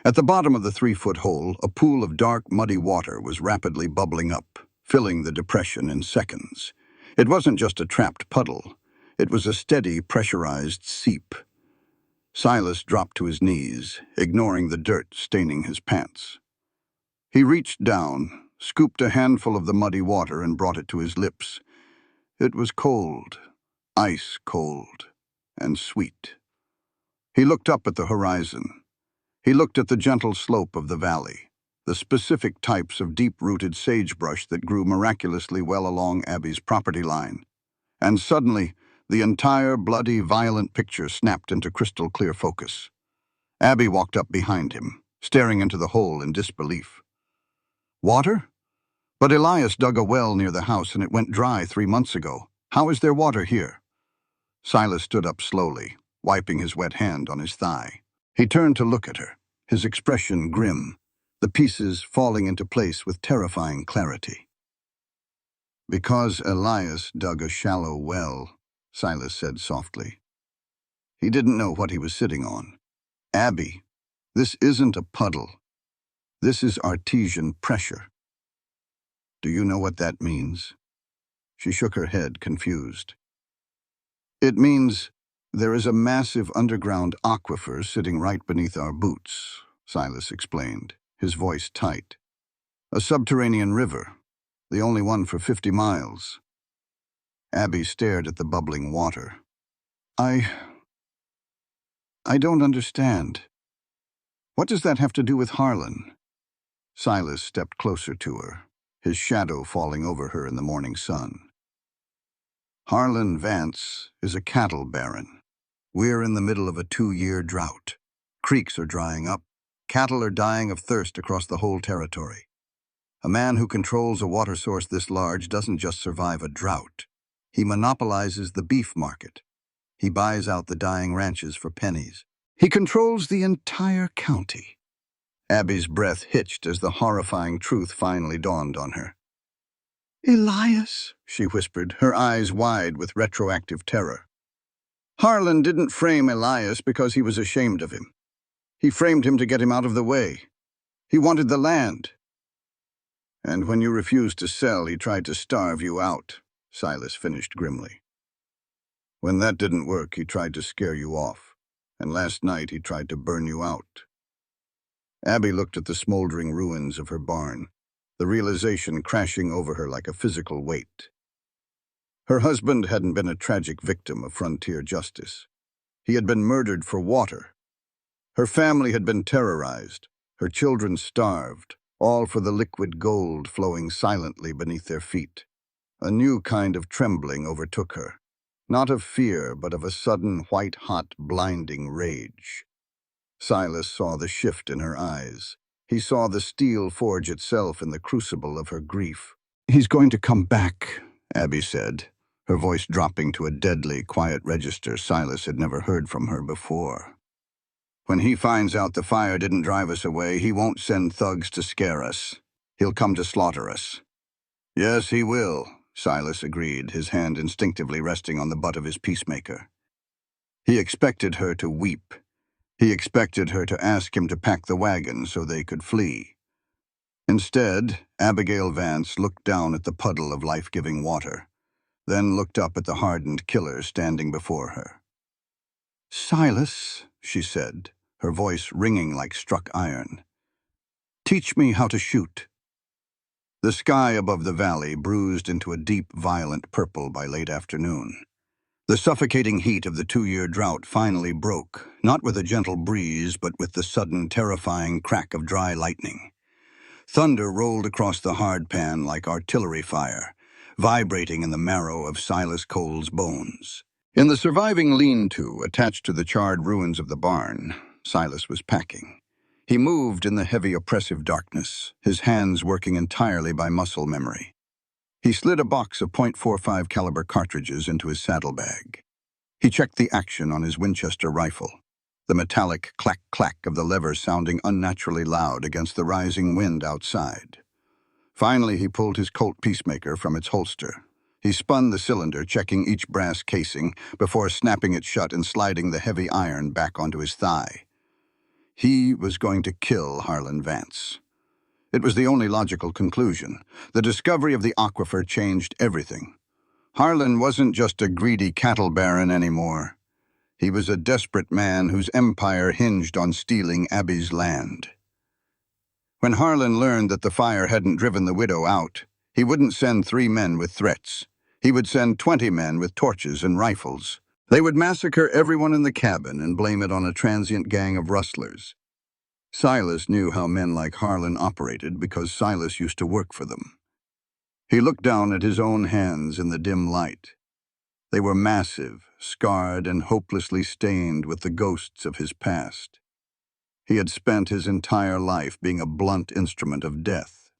At the bottom of the 3-foot hole, a pool of dark, muddy water was rapidly bubbling up, filling the depression in seconds. It wasn't just a trapped puddle. It was a steady, pressurized seep. Silas dropped to his knees, ignoring the dirt staining his pants. He reached down, scooped a handful of the muddy water and brought it to his lips. It was cold, ice cold, and sweet. He looked up at the horizon. He looked at the gentle slope of the valley, the specific types of deep-rooted sagebrush that grew miraculously well along Abby's property line. And suddenly, the entire bloody, violent picture snapped into crystal-clear focus. Abby walked up behind him, staring into the hole in disbelief. "Water? But Elias dug a well near the house and it went dry 3 months ago. How is there water here?" Silas stood up slowly, wiping his wet hand on his thigh. He turned to look at her, his expression grim, the pieces falling into place with terrifying clarity. "Because Elias dug a shallow well," Silas said softly. He didn't know what he was sitting on. "Abby, this isn't a puddle. This is artesian pressure." "Do you know what that means?" She shook her head, confused. "It means there is a massive underground aquifer sitting right beneath our boots," Silas explained, his voice tight. "A subterranean river, the only one for 50 miles. Abby stared at the bubbling water. I don't understand. What does that have to do with Harlan?" Silas stepped closer to her, his shadow falling over her in the morning sun. "Harlan Vance is a cattle baron. We're in the middle of a 2-year drought. Creeks are drying up. Cattle are dying of thirst across the whole territory. A man who controls a water source this large doesn't just survive a drought. He monopolizes the beef market. He buys out the dying ranches for pennies. He controls the entire county." Abby's breath hitched as the horrifying truth finally dawned on her. "Elias," she whispered, her eyes wide with retroactive terror. "Harlan didn't frame Elias because he was ashamed of him. He framed him to get him out of the way. He wanted the land. And when you refused to sell, he tried to starve you out," Silas finished grimly. "When that didn't work, he tried to scare you off. And last night he tried to burn you out." Abby looked at the smoldering ruins of her barn, the realization crashing over her like a physical weight. Her husband hadn't been a tragic victim of frontier justice. He had been murdered for water. Her family had been terrorized, her children starved, all for the liquid gold flowing silently beneath their feet. A new kind of trembling overtook her, not of fear, but of a sudden white-hot, blinding rage. Silas saw the shift in her eyes. He saw the steel forge itself in the crucible of her grief. "He's going to come back," Abby said, her voice dropping to a deadly, quiet register Silas had never heard from her before. "When he finds out the fire didn't drive us away, he won't send thugs to scare us. He'll come to slaughter us. Yes, he will, Silas agreed, his hand instinctively resting on the butt of his peacemaker. He expected her to weep. He expected her to ask him to pack the wagon so they could flee. Instead, Abigail Vance looked down at the puddle of life-giving water, then looked up at the hardened killer standing before her. "Silas," she said, her voice ringing like struck iron, "teach me how to shoot." The sky above the valley bruised into a deep, violent purple by late afternoon. The suffocating heat of the 2-year drought finally broke, not with a gentle breeze, but with the sudden, terrifying crack of dry lightning. Thunder rolled across the hard pan like artillery fire, vibrating in the marrow of Silas Cole's bones. In the surviving lean-to attached to the charred ruins of the barn, Silas was packing. He moved in the heavy, oppressive darkness, his hands working entirely by muscle memory. He slid a box of .45 caliber cartridges into his saddlebag. He checked the action on his Winchester rifle, the metallic clack-clack of the lever sounding unnaturally loud against the rising wind outside. Finally, he pulled his Colt Peacemaker from its holster. He spun the cylinder, checking each brass casing, before snapping it shut and sliding the heavy iron back onto his thigh. He was going to kill Harlan Vance. It was the only logical conclusion. The discovery of the aquifer changed everything. Harlan wasn't just a greedy cattle baron anymore. He was a desperate man whose empire hinged on stealing Abby's land. When Harlan learned that the fire hadn't driven the widow out, he wouldn't send 3 men with threats. He would send 20 men with torches and rifles. They would massacre everyone in the cabin and blame it on a transient gang of rustlers. Silas knew how men like Harlan operated because Silas used to work for them. He looked down at his own hands in the dim light. They were massive, scarred, and hopelessly stained with the ghosts of his past. He had spent his entire life being a blunt instrument of death.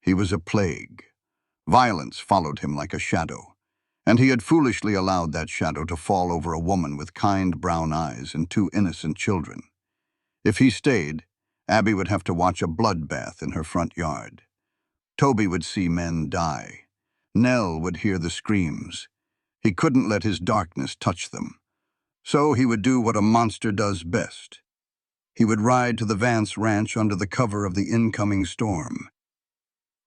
He was a plague. Violence followed him like a shadow, and he had foolishly allowed that shadow to fall over a woman with kind brown eyes and 2 innocent children. If he stayed, Abby would have to watch a bloodbath in her front yard. Toby would see men die. Nell would hear the screams. He couldn't let his darkness touch them. So he would do what a monster does best. He would ride to the Vance ranch under the cover of the incoming storm.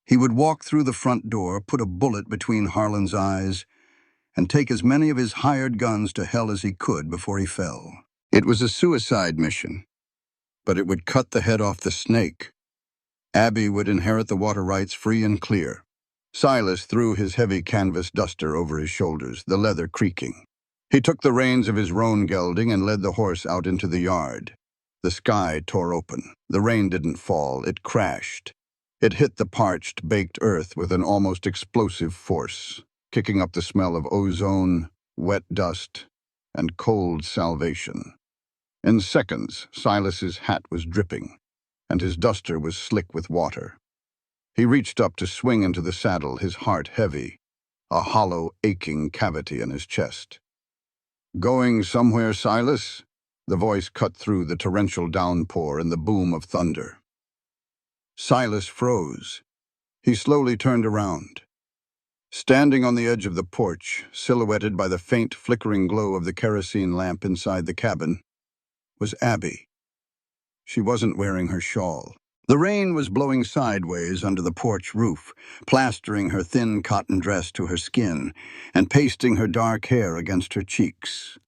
He would walk through the front door, put a bullet between Harlan's eyes, and take as many of his hired guns to hell as he could before he fell. It was a suicide mission, but it would cut the head off the snake. Abby would inherit the water rights free and clear. Silas threw his heavy canvas duster over his shoulders, the leather creaking. He took the reins of his roan gelding and led the horse out into the yard. The sky tore open. The rain didn't fall, it crashed. It hit the parched, baked earth with an almost explosive force, kicking up the smell of ozone, wet dust, and cold salvation. In seconds, Silas's hat was dripping, and his duster was slick with water. He reached up to swing into the saddle, his heart heavy, a hollow, aching cavity in his chest. "Going somewhere, Silas?" The voice cut through the torrential downpour and the boom of thunder. Silas froze. He slowly turned around. Standing on the edge of the porch, silhouetted by the faint, flickering glow of the kerosene lamp inside the cabin, was Abby. She wasn't wearing her shawl. The rain was blowing sideways under the porch roof, plastering her thin cotton dress to her skin and pasting her dark hair against her cheeks.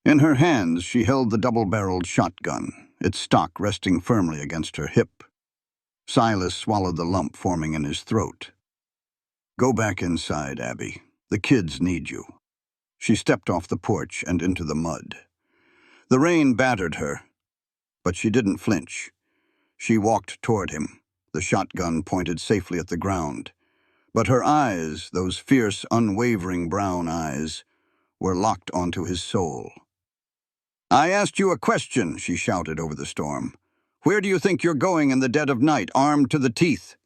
In her hands, she held the double-barreled shotgun, its stock resting firmly against her hip. Silas swallowed the lump forming in his throat. "Go back inside, Abby. The kids need you." She stepped off the porch and into the mud. The rain battered her, but she didn't flinch. She walked toward him, the shotgun pointed safely at the ground. But her eyes, those fierce, unwavering brown eyes, were locked onto his soul. "I asked you a question," she shouted over the storm. "Where do you think you're going in the dead of night, armed to the teeth?"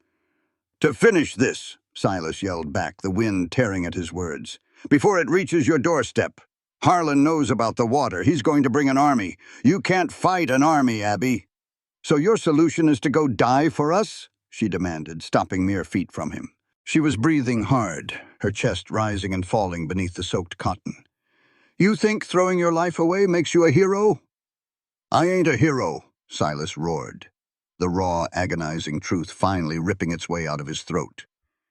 "To finish this," Silas yelled back, the wind tearing at his words, "before it reaches your doorstep. Harlan knows about the water. He's going to bring an army. You can't fight an army, Abby." "So your solution is to go die for us?" she demanded, stopping mere feet from him. She was breathing hard, her chest rising and falling beneath the soaked cotton. "You think throwing your life away makes you a hero?" "I ain't a hero," Silas roared, the raw, agonizing truth finally ripping its way out of his throat.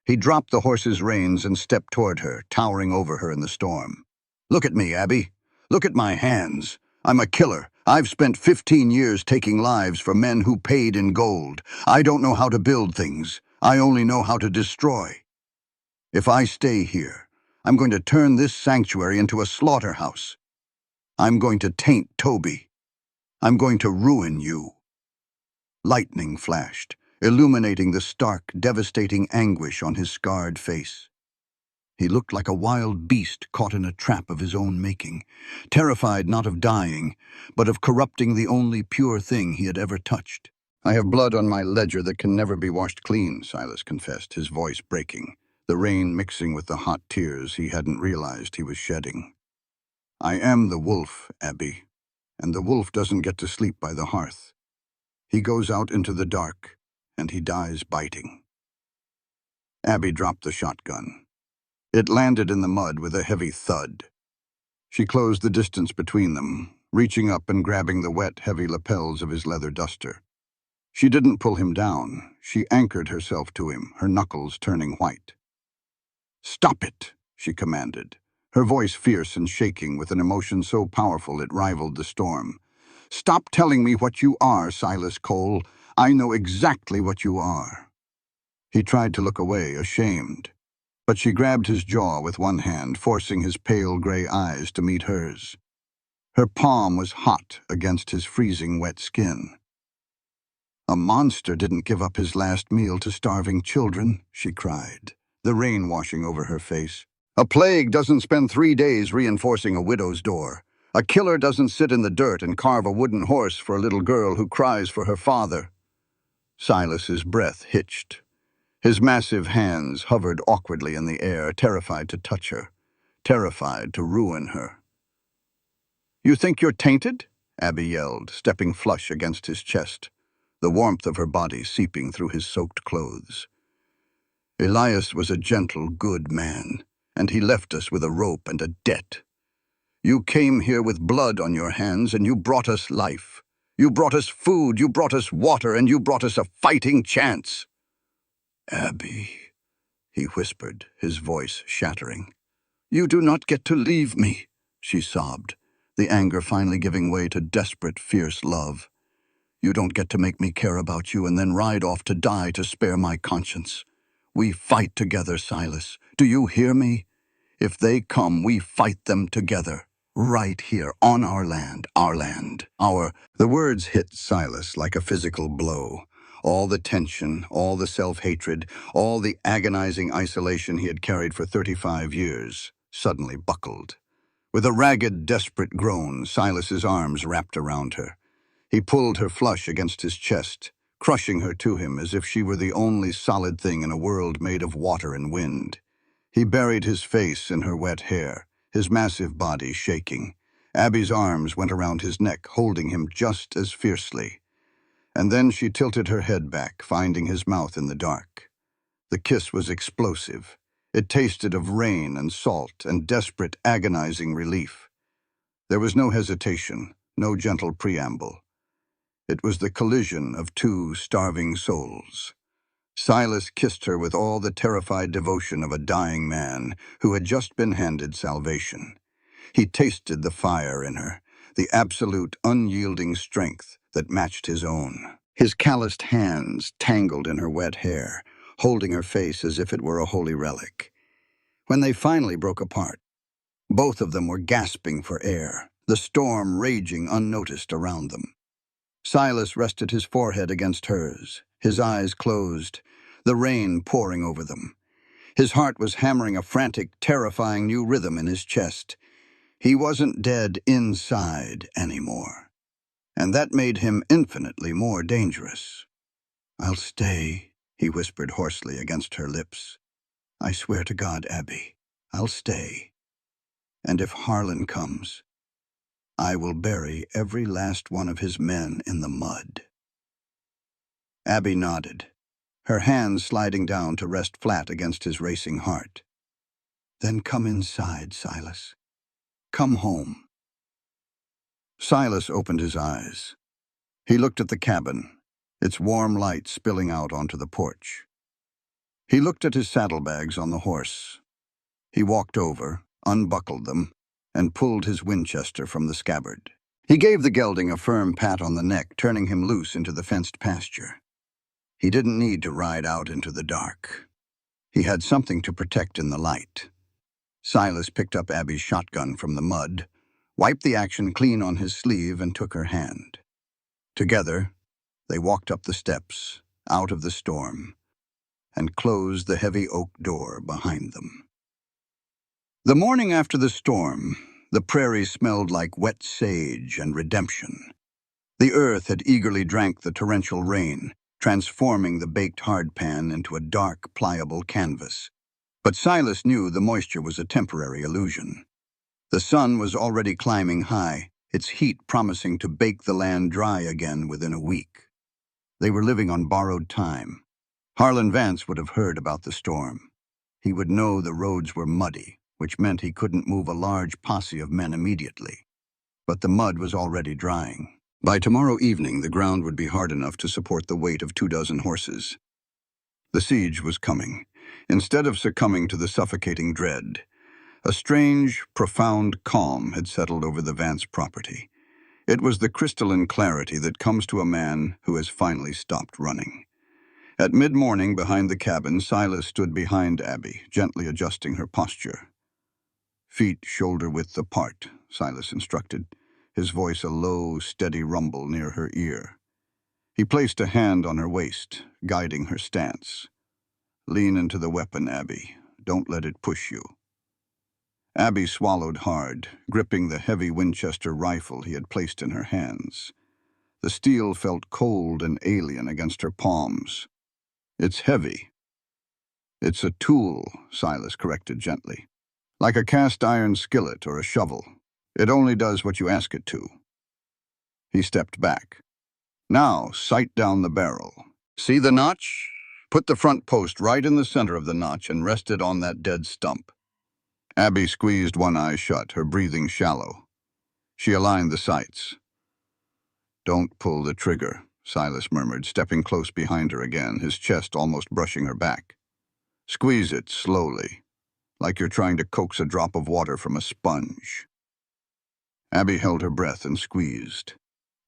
He dropped the horse's reins and stepped toward her, towering over her in the storm. "Look at me, Abby. Look at my hands. I'm a killer. I've spent 15 years taking lives for men who paid in gold. I don't know how to build things. I only know how to destroy. If I stay here, I'm going to turn this sanctuary into a slaughterhouse. I'm going to taint Toby. I'm going to ruin you." Lightning flashed, illuminating the stark, devastating anguish on his scarred face. He looked like a wild beast caught in a trap of his own making, terrified not of dying, but of corrupting the only pure thing he had ever touched. "I have blood on my ledger that can never be washed clean," Silas confessed, his voice breaking, the rain mixing with the hot tears he hadn't realized he was shedding. "I am the wolf, Abby, and the wolf doesn't get to sleep by the hearth. He goes out into the dark, and he dies biting." Abby dropped the shotgun. It landed in the mud with a heavy thud. She closed the distance between them, reaching up and grabbing the wet, heavy lapels of his leather duster. She didn't pull him down. She anchored herself to him, her knuckles turning white. "Stop it," she commanded, her voice fierce and shaking with an emotion so powerful it rivaled the storm. "Stop telling me what you are, Silas Cole. I know exactly what you are." He tried to look away, ashamed, but she grabbed his jaw with one hand, forcing his pale gray eyes to meet hers. Her palm was hot against his freezing wet skin. "A monster didn't give up his last meal to starving children," she cried, the rain washing over her face. "A plague doesn't spend 3 days reinforcing a widow's door. A killer doesn't sit in the dirt and carve a wooden horse for a little girl who cries for her father." Silas's breath hitched. His massive hands hovered awkwardly in the air, terrified to touch her, terrified to ruin her. "You think you're tainted?" Abby yelled, stepping flush against his chest, the warmth of her body seeping through his soaked clothes. "Elias was a gentle, good man, and he left us with a rope and a debt. You came here with blood on your hands, and you brought us life. You brought us food, you brought us water, and you brought us a fighting chance." "Abby," he whispered, his voice shattering. "You do not get to leave me," she sobbed, the anger finally giving way to desperate, fierce love. "You don't get to make me care about you and then ride off to die to spare my conscience. We fight together, Silas. Do you hear me? If they come, we fight them together. Right here, on our land, our—" The words hit Silas like a physical blow. All the tension, all the self-hatred, all the agonizing isolation he had carried for 35 years suddenly buckled. With a ragged, desperate groan, Silas's arms wrapped around her. He pulled her flush against his chest, crushing her to him as if she were the only solid thing in a world made of water and wind. He buried his face in her wet hair, his massive body shaking. Abby's arms went around his neck, holding him just as fiercely. And then she tilted her head back, finding his mouth in the dark. The kiss was explosive. It tasted of rain and salt and desperate, agonizing relief. There was no hesitation, no gentle preamble. It was the collision of two starving souls. Silas kissed her with all the terrified devotion of a dying man who had just been handed salvation. He tasted the fire in her, the absolute, unyielding strength that matched his own. His calloused hands tangled in her wet hair, holding her face as if it were a holy relic. When they finally broke apart, both of them were gasping for air, the storm raging unnoticed around them. Silas rested his forehead against hers, his eyes closed, the rain pouring over them. His heart was hammering a frantic, terrifying new rhythm in his chest. He wasn't dead inside anymore, and that made him infinitely more dangerous. "I'll stay," he whispered hoarsely against her lips. "I swear to God, Abby, I'll stay. And if Harlan comes, I will bury every last one of his men in the mud." Abby nodded, her hands sliding down to rest flat against his racing heart. "Then come inside, Silas. Come home." Silas opened his eyes. He looked at the cabin, its warm light spilling out onto the porch. He looked at his saddlebags on the horse. He walked over, unbuckled them, and pulled his Winchester from the scabbard. He gave the gelding a firm pat on the neck, turning him loose into the fenced pasture. He didn't need to ride out into the dark. He had something to protect in the light. Silas picked up Abby's shotgun from the mud, wiped the action clean on his sleeve, and took her hand. Together, they walked up the steps, out of the storm, and closed the heavy oak door behind them. The morning after the storm, the prairie smelled like wet sage and redemption. The earth had eagerly drank the torrential rain, transforming the baked hardpan into a dark, pliable canvas. But Silas knew the moisture was a temporary illusion. The sun was already climbing high, its heat promising to bake the land dry again within a week. They were living on borrowed time. Harlan Vance would have heard about the storm. He would know the roads were muddy, which meant he couldn't move a large posse of men immediately. But the mud was already drying. By tomorrow evening, the ground would be hard enough to support the weight of 24 horses. The siege was coming. Instead of succumbing to the suffocating dread, a strange, profound calm had settled over the Vance property. It was the crystalline clarity that comes to a man who has finally stopped running. At mid-morning, behind the cabin, Silas stood behind Abby, gently adjusting her posture. "Feet shoulder-width apart," Silas instructed, his voice a low, steady rumble near her ear. He placed a hand on her waist, guiding her stance. "Lean into the weapon, Abby. Don't let it push you." Abby swallowed hard, gripping the heavy Winchester rifle he had placed in her hands. The steel felt cold and alien against her palms. "It's heavy." "It's a tool," Silas corrected gently. "Like a cast-iron skillet or a shovel. It only does what you ask it to." He stepped back. "Now, sight down the barrel. See the notch? Put the front post right in the center of the notch and rest it on that dead stump." Abby squeezed one eye shut, her breathing shallow. She aligned the sights. "Don't pull the trigger," Silas murmured, stepping close behind her again, his chest almost brushing her back. "Squeeze it slowly, like you're trying to coax a drop of water from a sponge." Abby held her breath and squeezed.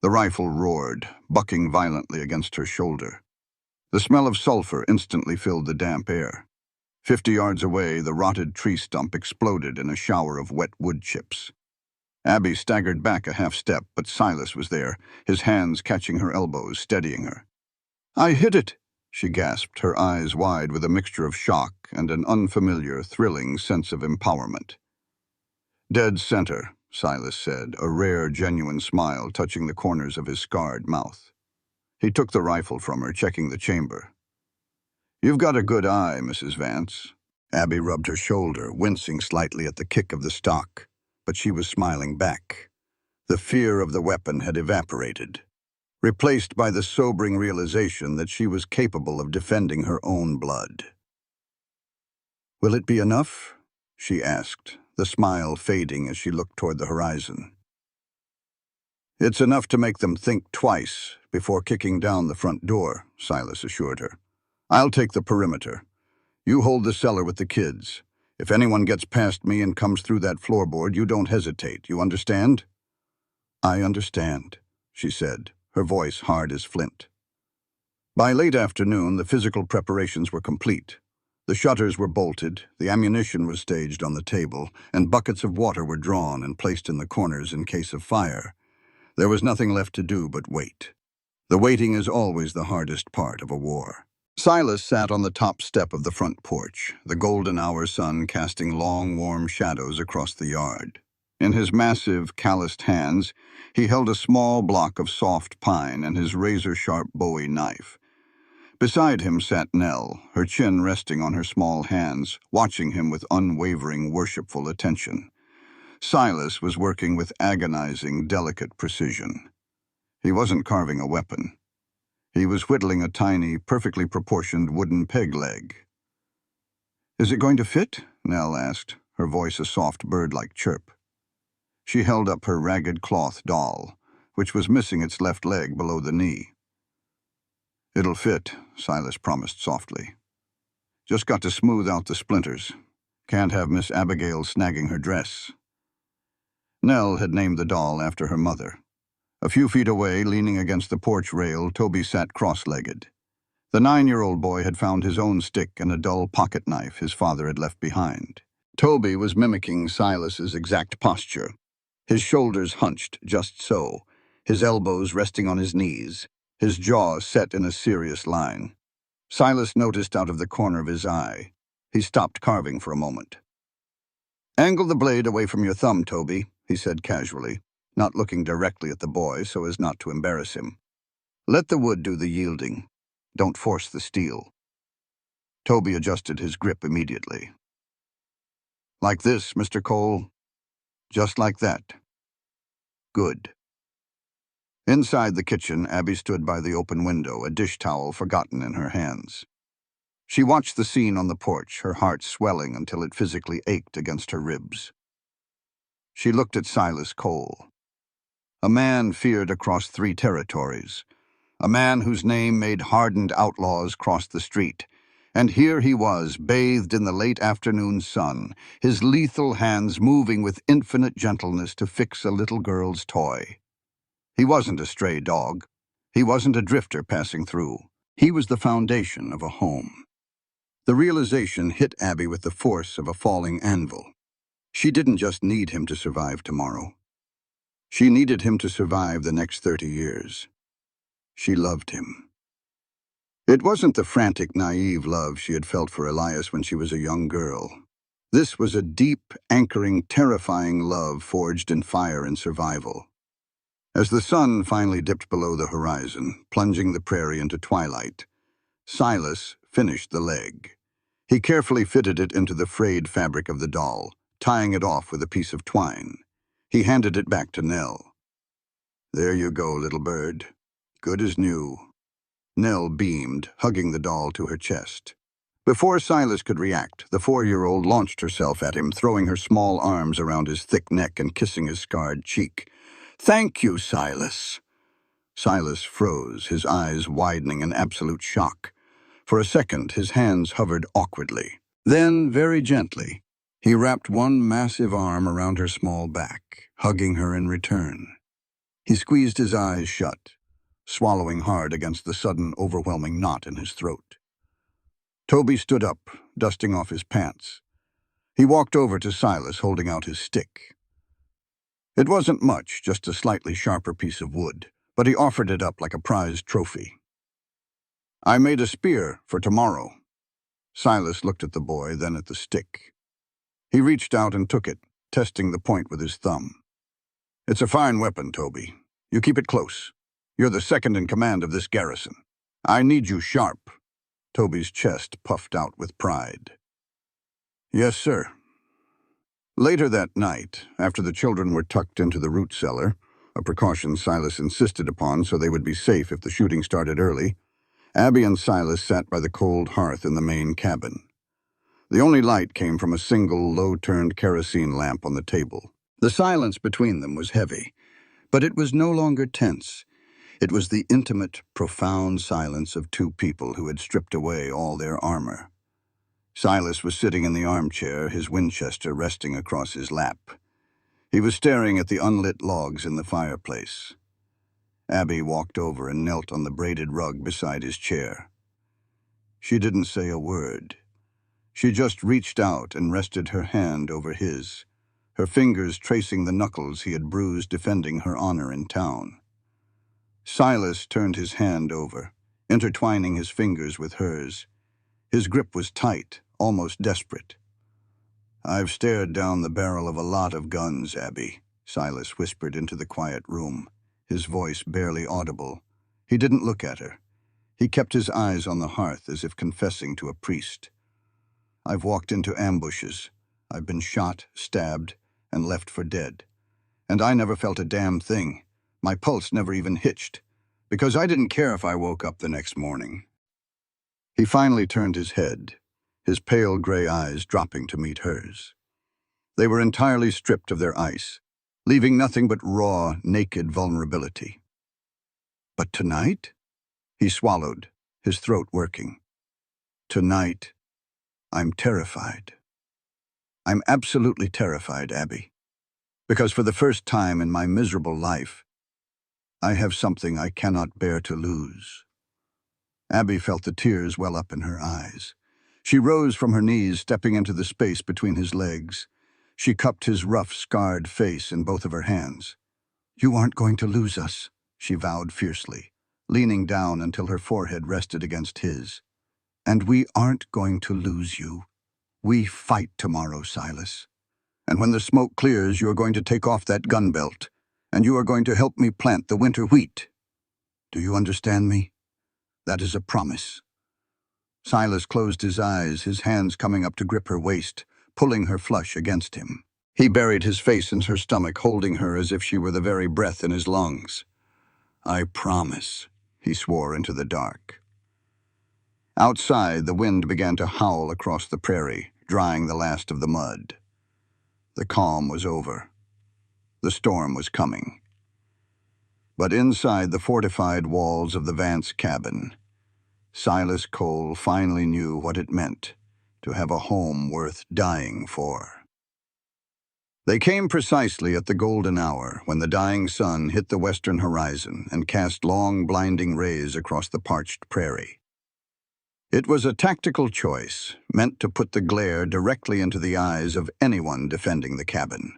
The rifle roared, bucking violently against her shoulder. The smell of sulfur instantly filled the damp air. 50 yards away, the rotted tree stump exploded in a shower of wet wood chips. Abby staggered back a half step, but Silas was there, his hands catching her elbows, steadying her. "I hit it," she gasped, her eyes wide with a mixture of shock and an unfamiliar, thrilling sense of empowerment. "Dead center," Silas said, a rare, genuine smile touching the corners of his scarred mouth. He took the rifle from her, checking the chamber. "You've got a good eye, Mrs. Vance." Abby rubbed her shoulder, wincing slightly at the kick of the stock, but she was smiling back. The fear of the weapon had evaporated, replaced by the sobering realization that she was capable of defending her own blood. "Will it be enough?" she asked, the smile fading as she looked toward the horizon. "It's enough to make them think twice before kicking down the front door," Silas assured her. "I'll take the perimeter. You hold the cellar with the kids. If anyone gets past me and comes through that floorboard, you don't hesitate. You understand?" "I understand," she said, her voice hard as flint. By late afternoon, the physical preparations were complete. The shutters were bolted, the ammunition was staged on the table, and buckets of water were drawn and placed in the corners in case of fire. There was nothing left to do but wait. The waiting is always the hardest part of a war. Silas sat on the top step of the front porch, the golden hour sun casting long, warm shadows across the yard. In his massive, calloused hands, he held a small block of soft pine and his razor-sharp Bowie knife. Beside him sat Nell, her chin resting on her small hands, watching him with unwavering, worshipful attention. Silas was working with agonizing, delicate precision. He wasn't carving a weapon. He was whittling a tiny, perfectly proportioned wooden peg leg. "Is it going to fit?" Nell asked, her voice a soft bird-like chirp. She held up her ragged cloth doll, which was missing its left leg below the knee. "It'll fit," Silas promised softly. "Just got to smooth out the splinters. Can't have Miss Abigail snagging her dress." Nell had named the doll after her mother. A few feet away, leaning against the porch rail, Toby sat cross-legged. The 9-year-old boy had found his own stick and a dull pocket knife his father had left behind. Toby was mimicking Silas's exact posture, his shoulders hunched just so, his elbows resting on his knees, his jaw set in a serious line. Silas noticed out of the corner of his eye. He stopped carving for a moment. "Angle the blade away from your thumb, Toby," he said casually, not looking directly at the boy so as not to embarrass him. "Let the wood do the yielding. Don't force the steel." Toby adjusted his grip immediately. "Like this, Mr. Cole? Just like that. Good." Inside the kitchen, Abby stood by the open window, a dish towel forgotten in her hands. She watched the scene on the porch, her heart swelling until it physically ached against her ribs. She looked at Silas Cole, a man feared across 3 territories, a man whose name made hardened outlaws cross the street. And here he was, bathed in the late afternoon sun, his lethal hands moving with infinite gentleness to fix a little girl's toy. He wasn't a stray dog. He wasn't a drifter passing through. He was the foundation of a home. The realization hit Abby with the force of a falling anvil. She didn't just need him to survive tomorrow. She needed him to survive the next 30 years. She loved him. It wasn't the frantic, naive love she had felt for Elias when she was a young girl. This was a deep, anchoring, terrifying love forged in fire and survival. As the sun finally dipped below the horizon, plunging the prairie into twilight, Silas finished the leg. He carefully fitted it into the frayed fabric of the doll, tying it off with a piece of twine. He handed it back to Nell. "There you go, little bird. Good as new." Nell beamed, hugging the doll to her chest. Before Silas could react, the 4-year-old launched herself at him, throwing her small arms around his thick neck and kissing his scarred cheek. "Thank you, Silas." Silas froze, his eyes widening in absolute shock. For a second, his hands hovered awkwardly. Then, very gently, he wrapped one massive arm around her small back, hugging her in return. He squeezed his eyes shut, swallowing hard against the sudden, overwhelming knot in his throat. Toby stood up, dusting off his pants. He walked over to Silas, holding out his stick. It wasn't much, just a slightly sharper piece of wood, but he offered it up like a prized trophy. "I made a spear for tomorrow." Silas looked at the boy, then at the stick. He reached out and took it, testing the point with his thumb. "It's a fine weapon, Toby. You keep it close. You're the second in command of this garrison. I need you sharp." Toby's chest puffed out with pride. "Yes, sir." Later that night, after the children were tucked into the root cellar, a precaution Silas insisted upon so they would be safe if the shooting started early, Abby and Silas sat by the cold hearth in the main cabin. The only light came from a single, low-turned kerosene lamp on the table. The silence between them was heavy, but it was no longer tense. It was the intimate, profound silence of 2 people who had stripped away all their armor. Silas was sitting in the armchair, his Winchester resting across his lap. He was staring at the unlit logs in the fireplace. Abby walked over and knelt on the braided rug beside his chair. She didn't say a word. She just reached out and rested her hand over his, her fingers tracing the knuckles he had bruised defending her honor in town. Silas turned his hand over, intertwining his fingers with hers. His grip was tight, almost desperate. "I've stared down the barrel of a lot of guns, Abby," Silas whispered into the quiet room, his voice barely audible. He didn't look at her. He kept his eyes on the hearth as if confessing to a priest. "I've walked into ambushes. I've been shot, stabbed, and left for dead. And I never felt a damn thing. My pulse never even hitched. because I didn't care if I woke up the next morning. He finally turned his head, his pale gray eyes dropping to meet hers. They were entirely stripped of their ice, leaving nothing but raw, naked vulnerability. But tonight? He swallowed, his throat working. Tonight, I'm terrified. I'm absolutely terrified, Abby, because for the first time in my miserable life, I have something I cannot bear to lose. Abby felt the tears well up in her eyes. She rose from her knees, stepping into the space between his legs. She cupped his rough, scarred face in both of her hands. "You aren't going to lose us," she vowed fiercely, leaning down until her forehead rested against his. "And we aren't going to lose you. We fight tomorrow, Silas. And when the smoke clears, you are going to take off that gun belt, and you are going to help me plant the winter wheat. Do you understand me? That is a promise." Silas closed his eyes, his hands coming up to grip her waist, pulling her flush against him. He buried his face in her stomach, holding her as if she were the very breath in his lungs. "I promise," he swore into the dark. Outside, the wind began to howl across the prairie, drying the last of the mud. The calm was over. The storm was coming. But inside the fortified walls of the Vance cabin, Silas Cole finally knew what it meant to have a home worth dying for. They came precisely at the golden hour when the dying sun hit the western horizon and cast long, blinding rays across the parched prairie. It was a tactical choice, meant to put the glare directly into the eyes of anyone defending the cabin.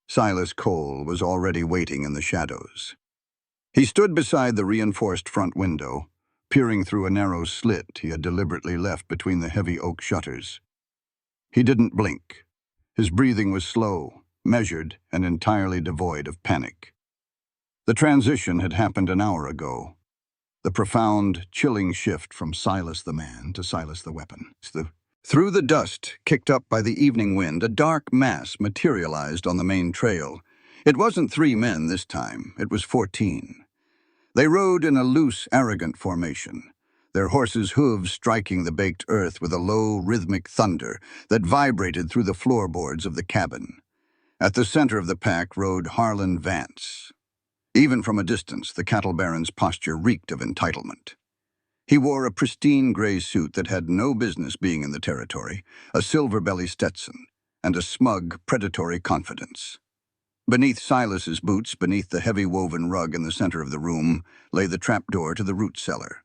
Silas Cole was already waiting in the shadows. He stood beside the reinforced front window, peering through a narrow slit he had deliberately left between the heavy oak shutters. He didn't blink. His breathing was slow, measured, and entirely devoid of panic. The transition had happened an hour ago. The profound, chilling shift from Silas the man to Silas the weapon. Through the dust, kicked up by the evening wind, a dark mass materialized on the main trail. It wasn't 3 men this time, it was 14. They rode in a loose, arrogant formation, their horses' hooves striking the baked earth with a low, rhythmic thunder that vibrated through the floorboards of the cabin. At the center of the pack rode Harlan Vance. Even from a distance, the cattle baron's posture reeked of entitlement. He wore a pristine gray suit that had no business being in the territory, a silver-belly Stetson, and a smug, predatory confidence. Beneath Silas's boots, beneath the heavy woven rug in the center of the room, lay the trapdoor to the root cellar.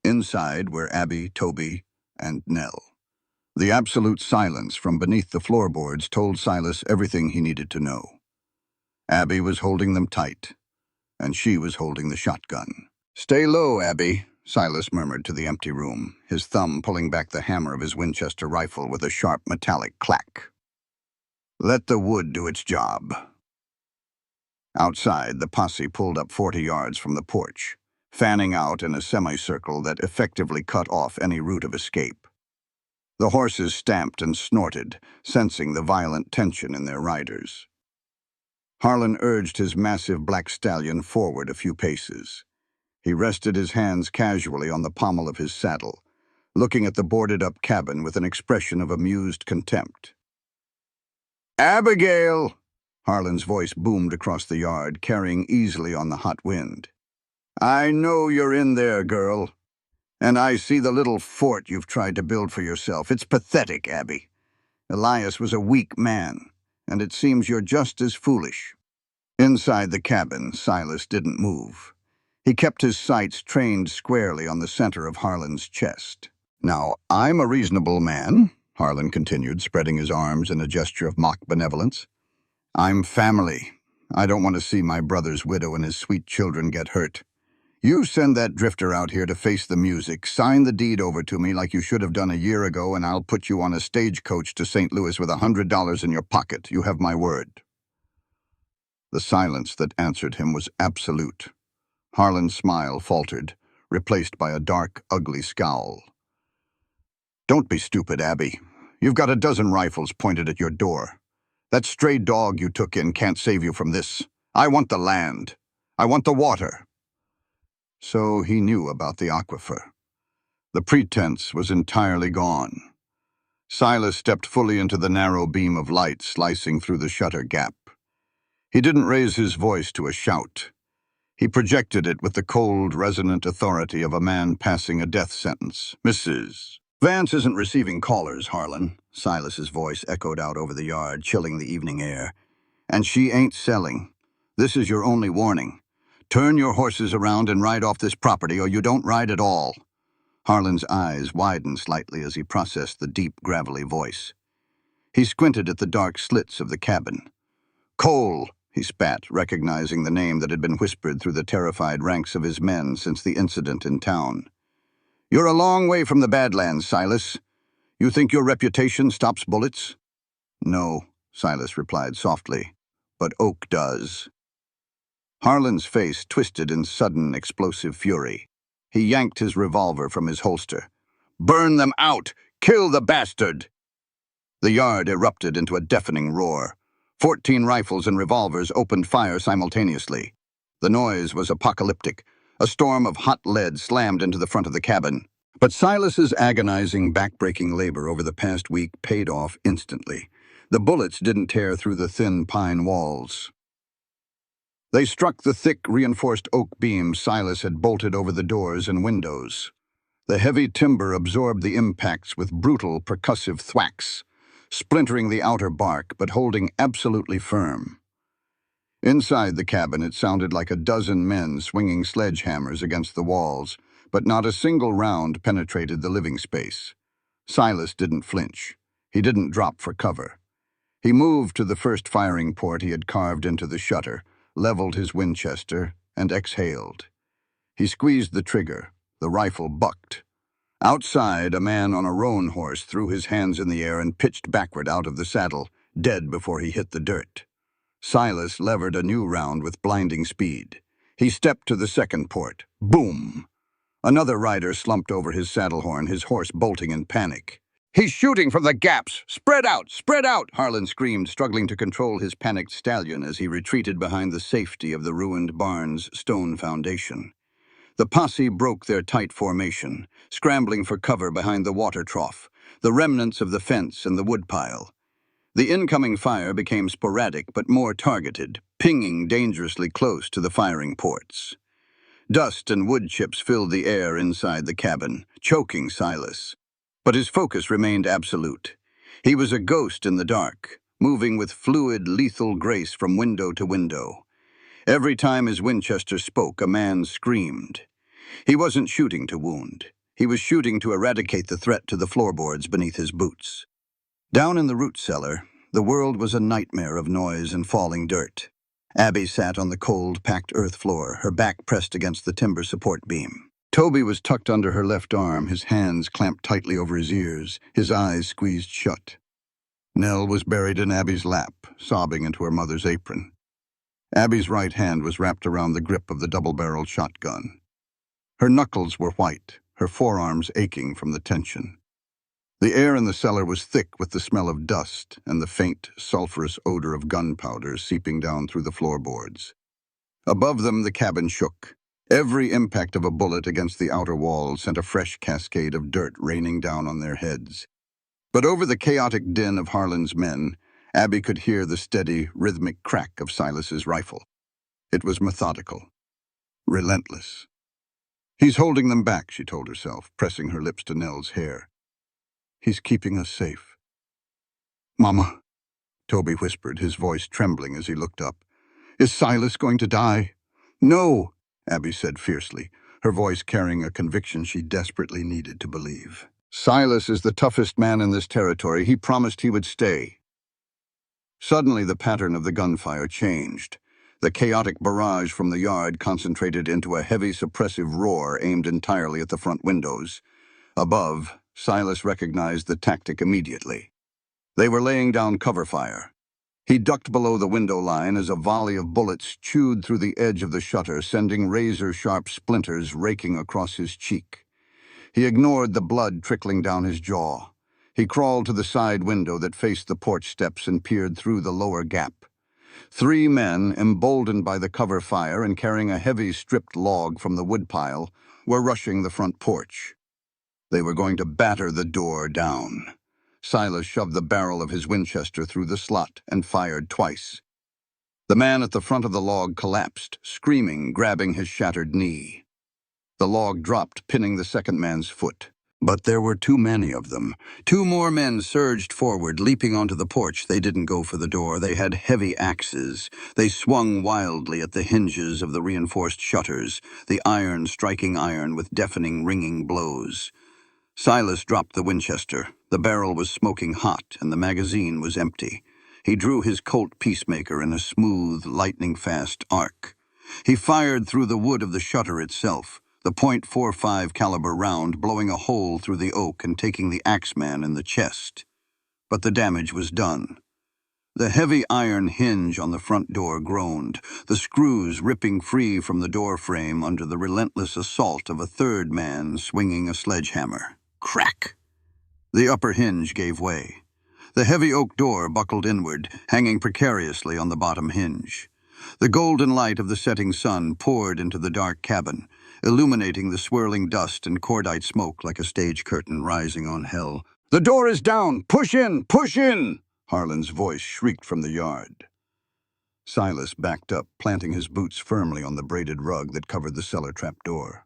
Inside were Abby, Toby, and Nell. The absolute silence from beneath the floorboards told Silas everything he needed to know. Abby was holding them tight, and she was holding the shotgun. "Stay low, Abby," Silas murmured to the empty room, his thumb pulling back the hammer of his Winchester rifle with a sharp metallic clack. "Let the wood do its job." Outside, the posse pulled up 40 yards from the porch, fanning out in a semicircle that effectively cut off any route of escape. The horses stamped and snorted, sensing the violent tension in their riders. Harlan urged his massive black stallion forward a few paces. He rested his hands casually on the pommel of his saddle, looking at the boarded-up cabin with an expression of amused contempt. "Abigail!" Harlan's voice boomed across the yard, carrying easily on the hot wind. "I know you're in there, girl. And I see the little fort you've tried to build for yourself. It's pathetic, Abby. Elias was a weak man, and it seems you're just as foolish." Inside the cabin, Silas didn't move. He kept his sights trained squarely on the center of Harlan's chest. "Now, I'm a reasonable man," Harlan continued, spreading his arms in a gesture of mock benevolence. "I'm family. I don't want to see my brother's widow and his sweet children get hurt. You send that drifter out here to face the music, sign the deed over to me like you should have done a year ago, and I'll put you on a stagecoach to St. Louis with $100 in your pocket. You have my word." The silence that answered him was absolute. Harlan's smile faltered, replaced by a dark, ugly scowl. "Don't be stupid, Abby. You've got a dozen rifles pointed at your door. That stray dog you took in can't save you from this. I want the land. I want the water." So he knew about the aquifer. The pretense was entirely gone. Silas stepped fully into the narrow beam of light slicing through the shutter gap. He didn't raise his voice to a shout. He projected it with the cold, resonant authority of a man passing a death sentence. "Mrs. Vance isn't receiving callers, Harlan," Silas's voice echoed out over the yard, chilling the evening air. "And she ain't selling. This is your only warning. Turn your horses around and ride off this property, or you don't ride at all." Harlan's eyes widened slightly as he processed the deep, gravelly voice. He squinted at the dark slits of the cabin. "Cole," he spat, recognizing the name that had been whispered through the terrified ranks of his men since the incident in town. "You're a long way from the Badlands, Silas. You think your reputation stops bullets?" "No," Silas replied softly, "but Oak does." Harlan's face twisted in sudden, explosive fury. He yanked his revolver from his holster. "Burn them out! Kill the bastard!" The yard erupted into a deafening roar. 14 rifles and revolvers opened fire simultaneously. The noise was apocalyptic. A storm of hot lead slammed into the front of the cabin. But Silas's agonizing, back-breaking labor over the past week paid off instantly. The bullets didn't tear through the thin pine walls. They struck the thick, reinforced oak beams Silas had bolted over the doors and windows. The heavy timber absorbed the impacts with brutal, percussive thwacks, splintering the outer bark but holding absolutely firm. Inside the cabin, it sounded like a dozen men swinging sledgehammers against the walls, but not a single round penetrated the living space. Silas didn't flinch. He didn't drop for cover. He moved to the first firing port he had carved into the shutter, leveled his Winchester, and exhaled. He squeezed the trigger. The rifle bucked. Outside, a man on a roan horse threw his hands in the air and pitched backward out of the saddle, dead before he hit the dirt. Silas levered a new round with blinding speed. He stepped to the second port. Boom! Another rider slumped over his saddle horn, his horse bolting in panic. "He's shooting from the gaps! Spread out! Spread out!" Harlan screamed, struggling to control his panicked stallion as he retreated behind the safety of the ruined barn's stone foundation. The posse broke their tight formation, scrambling for cover behind the water trough, the remnants of the fence and the woodpile. The incoming fire became sporadic but more targeted, pinging dangerously close to the firing ports. Dust and wood chips filled the air inside the cabin, choking Silas. But his focus remained absolute. He was a ghost in the dark, moving with fluid, lethal grace from window to window. Every time his Winchester spoke, a man screamed. He wasn't shooting to wound. He was shooting to eradicate the threat to the floorboards beneath his boots. Down in the root cellar, the world was a nightmare of noise and falling dirt. Abby sat on the cold, packed earth floor, her back pressed against the timber support beam. Toby was tucked under her left arm, his hands clamped tightly over his ears, his eyes squeezed shut. Nell was buried in Abby's lap, sobbing into her mother's apron. Abby's right hand was wrapped around the grip of the double-barreled shotgun. Her knuckles were white, her forearms aching from the tension. The air in the cellar was thick with the smell of dust and the faint, sulphurous odor of gunpowder seeping down through the floorboards. Above them, the cabin shook. Every impact of a bullet against the outer wall sent a fresh cascade of dirt raining down on their heads. But over the chaotic din of Harlan's men, Abby could hear the steady, rhythmic crack of Silas's rifle. It was methodical, relentless. "He's holding them back," she told herself, pressing her lips to Nell's hair. "He's keeping us safe." "Mama," Toby whispered, his voice trembling as he looked up. "Is Silas going to die?" "No," Abby said fiercely, her voice carrying a conviction she desperately needed to believe. "Silas is the toughest man in this territory. He promised he would stay." Suddenly, the pattern of the gunfire changed. The chaotic barrage from the yard concentrated into a heavy, suppressive roar aimed entirely at the front windows. Above, Silas recognized the tactic immediately. They were laying down cover fire. He ducked below the window line as a volley of bullets chewed through the edge of the shutter, sending razor-sharp splinters raking across his cheek. He ignored the blood trickling down his jaw. He crawled to the side window that faced the porch steps and peered through the lower gap. 3 men, emboldened by the cover fire and carrying a heavy stripped log from the woodpile, were rushing the front porch. They were going to batter the door down. Silas shoved the barrel of his Winchester through the slot and fired twice. The man at the front of the log collapsed, screaming, grabbing his shattered knee. The log dropped, pinning the second man's foot. But there were too many of them. 2 more men surged forward, leaping onto the porch. They didn't go for the door. They had heavy axes. They swung wildly at the hinges of the reinforced shutters, the iron striking iron with deafening, ringing blows. Silas dropped the Winchester. The barrel was smoking hot, and the magazine was empty. He drew his Colt Peacemaker in a smooth, lightning-fast arc. He fired through the wood of the shutter itself, the .45 caliber round blowing a hole through the oak and taking the axeman in the chest. But the damage was done. The heavy iron hinge on the front door groaned, the screws ripping free from the door frame under the relentless assault of a third man swinging a sledgehammer. Crack! The upper hinge gave way. The heavy oak door buckled inward, hanging precariously on the bottom hinge. The golden light of the setting sun poured into the dark cabin, illuminating the swirling dust and cordite smoke like a stage curtain rising on hell. "The door is down! Push in! Push in!" Harlan's voice shrieked from the yard. Silas backed up, planting his boots firmly on the braided rug that covered the cellar trap door.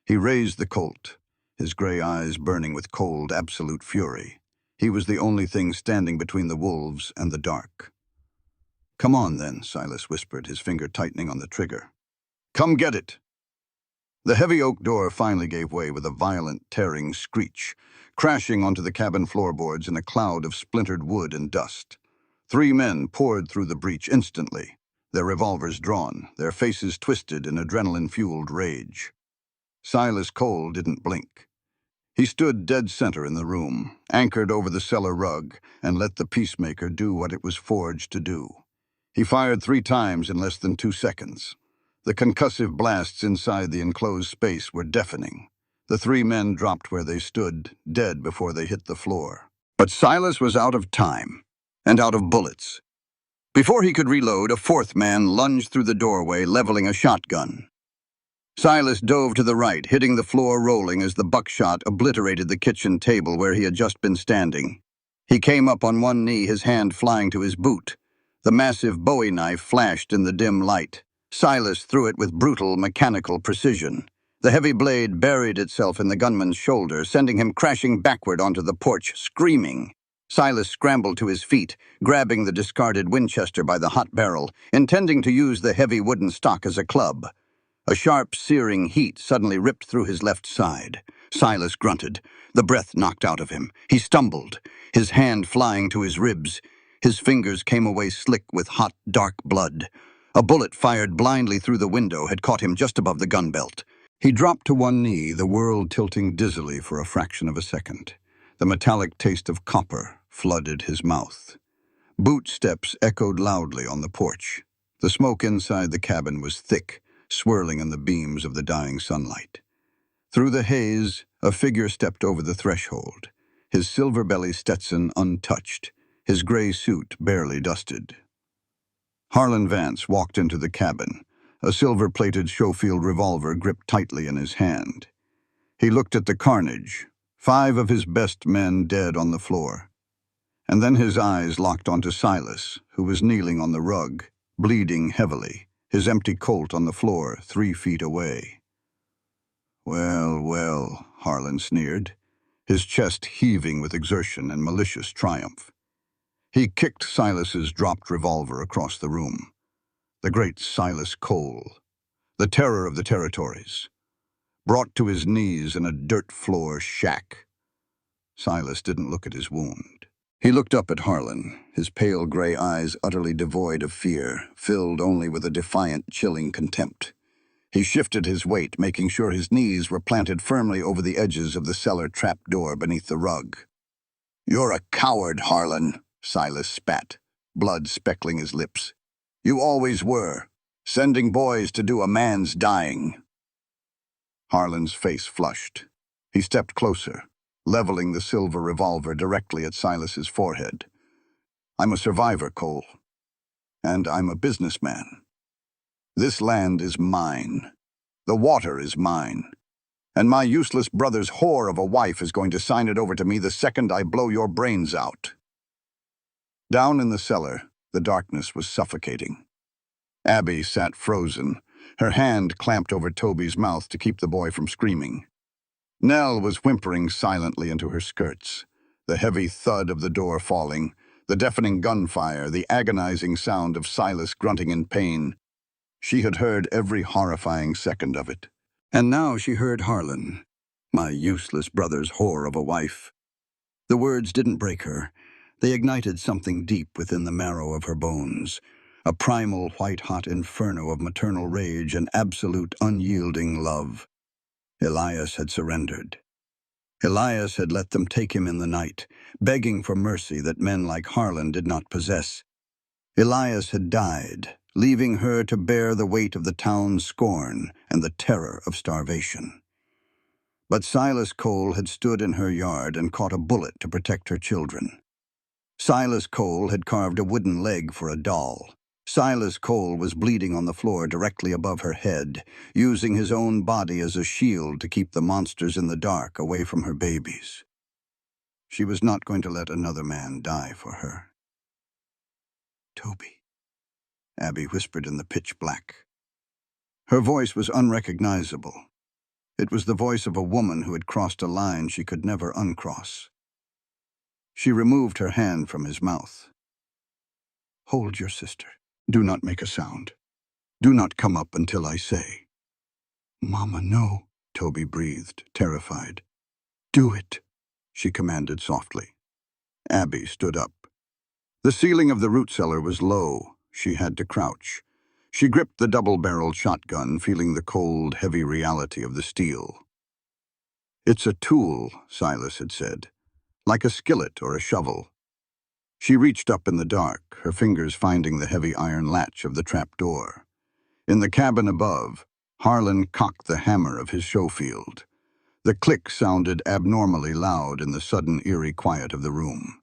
He raised the Colt, his gray eyes burning with cold, absolute fury. He was the only thing standing between the wolves and the dark. "Come on, then," Silas whispered, his finger tightening on the trigger. "Come get it!" The heavy oak door finally gave way with a violent, tearing screech, crashing onto the cabin floorboards in a cloud of splintered wood and dust. 3 men poured through the breach instantly, their revolvers drawn, their faces twisted in adrenaline-fueled rage. Silas Cole didn't blink. He stood dead center in the room, anchored over the cellar rug, and let the Peacemaker do what it was forged to do. He fired 3 times in less than 2 seconds. The concussive blasts inside the enclosed space were deafening. The 3 men dropped where they stood, dead before they hit the floor. But Silas was out of time, and out of bullets. Before he could reload, a 4th man lunged through the doorway, leveling a shotgun. Silas dove to the right, hitting the floor rolling as the buckshot obliterated the kitchen table where he had just been standing. He came up on one knee, his hand flying to his boot. The massive Bowie knife flashed in the dim light. Silas threw it with brutal, mechanical precision. The heavy blade buried itself in the gunman's shoulder, sending him crashing backward onto the porch, screaming. Silas scrambled to his feet, grabbing the discarded Winchester by the hot barrel, intending to use the heavy wooden stock as a club. A sharp, searing heat suddenly ripped through his left side. Silas grunted. The breath knocked out of him. He stumbled, his hand flying to his ribs. His fingers came away slick with hot, dark blood. A bullet fired blindly through the window had caught him just above the gun belt. He dropped to one knee, the world tilting dizzily for a fraction of a second. The metallic taste of copper flooded his mouth. Boot steps echoed loudly on the porch. The smoke inside the cabin was thick, swirling in the beams of the dying sunlight. Through the haze, a figure stepped over the threshold, his silver-belly Stetson untouched, his gray suit barely dusted. Harlan Vance walked into the cabin, a silver-plated Schofield revolver gripped tightly in his hand. He looked at the carnage, 5 of his best men dead on the floor. And then his eyes locked onto Silas, who was kneeling on the rug, bleeding heavily, his empty Colt on the floor 3 feet away. "Well, well," Harlan sneered, his chest heaving with exertion and malicious triumph. He kicked Silas's dropped revolver across the room. The great Silas Cole, the terror of the territories, brought to his knees in a dirt-floor shack. Silas didn't look at his wound. He looked up at Harlan, his pale gray eyes utterly devoid of fear, filled only with a defiant, chilling contempt. He shifted his weight, making sure his knees were planted firmly over the edges of the cellar trap door beneath the rug. "You're a coward, Harlan," Silas spat, blood speckling his lips. "You always were, sending boys to do a man's dying." Harlan's face flushed. He stepped closer, leveling the silver revolver directly at Silas's forehead. "I'm a survivor, Cole. and I'm a businessman. This land is mine. The water is mine. And my useless brother's whore of a wife is going to sign it over to me the second I blow your brains out." Down in the cellar, the darkness was suffocating. Abby sat frozen, her hand clamped over Toby's mouth to keep the boy from screaming. Nell was whimpering silently into her skirts, the heavy thud of the door falling, the deafening gunfire, the agonizing sound of Silas grunting in pain. She had heard every horrifying second of it. And now she heard Harlan, "my useless brother's whore of a wife." The words didn't break her. They ignited something deep within the marrow of her bones, a primal white-hot inferno of maternal rage and absolute unyielding love. Elias had surrendered. Elias had let them take him in the night, begging for mercy that men like Harlan did not possess. Elias had died, leaving her to bear the weight of the town's scorn and the terror of starvation. But Silas Cole had stood in her yard and caught a bullet to protect her children. Silas Cole had carved a wooden leg for a doll. Silas Cole was bleeding on the floor directly above her head, using his own body as a shield to keep the monsters in the dark away from her babies. She was not going to let another man die for her. "Toby," Abby whispered in the pitch black. Her voice was unrecognizable. It was the voice of a woman who had crossed a line she could never uncross. She removed her hand from his mouth. "Hold your sister. Do not make a sound. Do not come up until I say." "Mama, no," Toby breathed, terrified. "Do it," she commanded softly. Abby stood up. The ceiling of the root cellar was low. She had to crouch. She gripped the double-barreled shotgun, feeling the cold, heavy reality of the steel. "It's a tool," Silas had said, "like a skillet or a shovel." She reached up in the dark, her fingers finding the heavy iron latch of the trap door. In the cabin above, Harlan cocked the hammer of his showfield. The click sounded abnormally loud in the sudden eerie quiet of the room.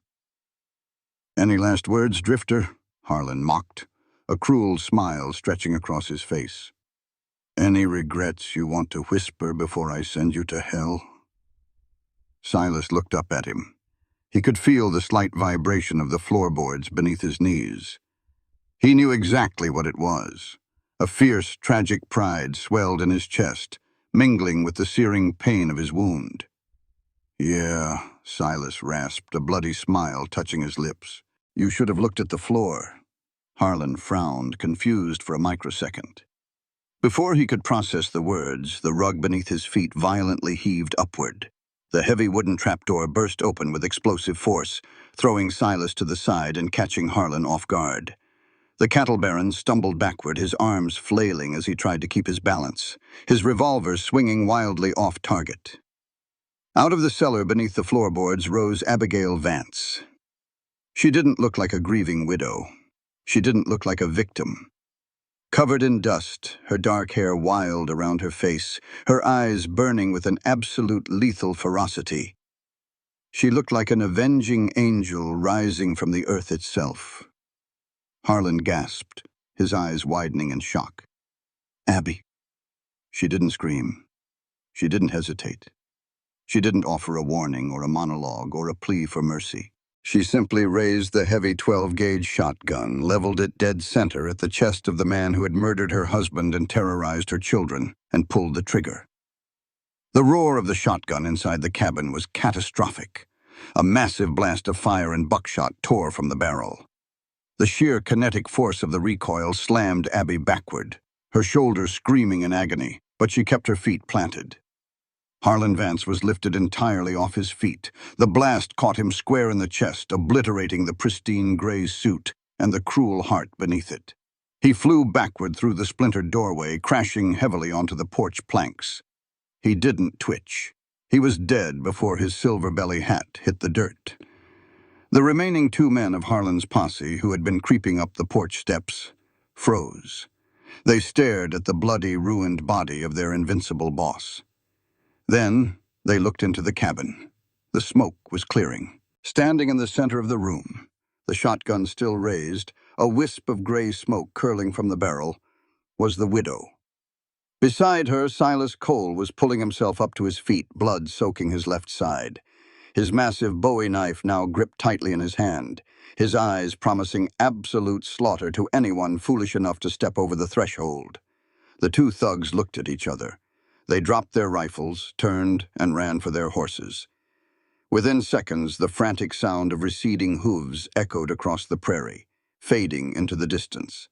"Any last words, Drifter?" Harlan mocked, a cruel smile stretching across his face. "Any regrets you want to whisper before I send you to hell?" Silas looked up at him. He could feel the slight vibration of the floorboards beneath his knees. He knew exactly what it was. A fierce, tragic pride swelled in his chest, mingling with the searing pain of his wound. "Yeah," Silas rasped, a bloody smile touching his lips. "You should have looked at the floor." Harlan frowned, confused for a microsecond. Before he could process the words, the rug beneath his feet violently heaved upward. The heavy wooden trapdoor burst open with explosive force, throwing Silas to the side and catching Harlan off guard. The cattle baron stumbled backward, his arms flailing as he tried to keep his balance, his revolver swinging wildly off target. Out of the cellar beneath the floorboards rose Abigail Vance. She didn't look like a grieving widow. She didn't look like a victim. Covered in dust, her dark hair wild around her face, her eyes burning with an absolute lethal ferocity. She looked like an avenging angel rising from the earth itself. Harlan gasped, his eyes widening in shock. "Abby." She didn't scream. She didn't hesitate. She didn't offer a warning or a monologue or a plea for mercy. She simply raised the heavy 12-gauge shotgun, leveled it dead center at the chest of the man who had murdered her husband and terrorized her children, and pulled the trigger. The roar of the shotgun inside the cabin was catastrophic. A massive blast of fire and buckshot tore from the barrel. The sheer kinetic force of the recoil slammed Abby backward, her shoulders screaming in agony, but she kept her feet planted. Harlan Vance was lifted entirely off his feet. The blast caught him square in the chest, obliterating the pristine gray suit and the cruel heart beneath it. He flew backward through the splintered doorway, crashing heavily onto the porch planks. He didn't twitch. He was dead before his silver belly hat hit the dirt. The remaining 2 men of Harlan's posse, who had been creeping up the porch steps, froze. They stared at the bloody, ruined body of their invincible boss. Then they looked into the cabin. The smoke was clearing. Standing in the center of the room, the shotgun still raised, a wisp of gray smoke curling from the barrel, was the widow. Beside her, Silas Cole was pulling himself up to his feet, blood soaking his left side. His massive Bowie knife now gripped tightly in his hand, his eyes promising absolute slaughter to anyone foolish enough to step over the threshold. The two thugs looked at each other. They dropped their rifles, turned, and ran for their horses. Within seconds, the frantic sound of receding hooves echoed across the prairie, fading into the distance.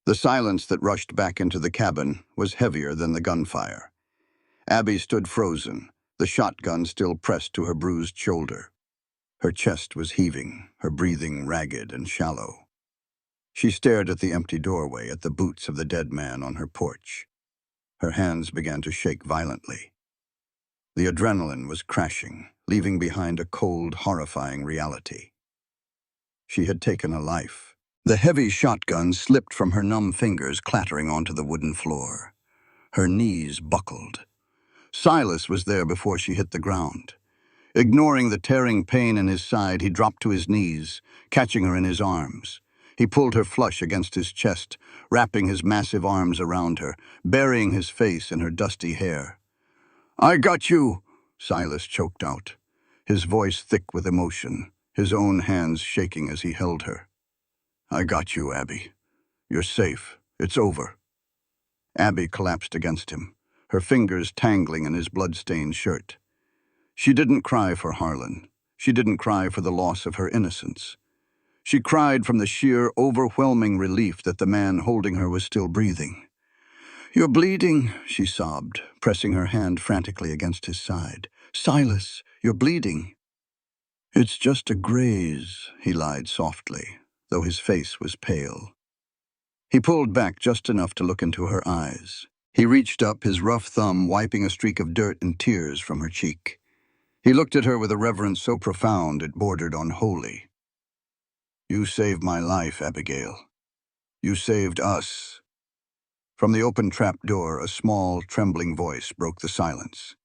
The silence that rushed back into the cabin was heavier than the gunfire. Abby stood frozen, the shotgun still pressed to her bruised shoulder. Her chest was heaving, her breathing ragged and shallow. She stared at the empty doorway, at the boots of the dead man on her porch. Her hands began to shake violently. The adrenaline was crashing, leaving behind a cold, horrifying reality. She had taken a life. The heavy shotgun slipped from her numb fingers, clattering onto the wooden floor. Her knees buckled. Silas was there before she hit the ground. Ignoring the tearing pain in his side, he dropped to his knees, catching her in his arms. He pulled her flush against his chest, wrapping his massive arms around her, burying his face in her dusty hair. "I got you," Silas choked out, his voice thick with emotion, his own hands shaking as he held her. "I got you, Abby. You're safe. It's over." Abby collapsed against him, her fingers tangling in his blood-stained shirt. She didn't cry for Harlan. She didn't cry for the loss of her innocence. She cried from the sheer, overwhelming relief that the man holding her was still breathing. "You're bleeding," she sobbed, pressing her hand frantically against his side. "Silas, you're bleeding." "It's just a graze," he lied softly, though his face was pale. He pulled back just enough to look into her eyes. He reached up, his rough thumb wiping a streak of dirt and tears from her cheek. He looked at her with a reverence so profound it bordered on holy. "You saved my life, Abigail. You saved us." From the open trap door, a small, trembling voice broke the silence.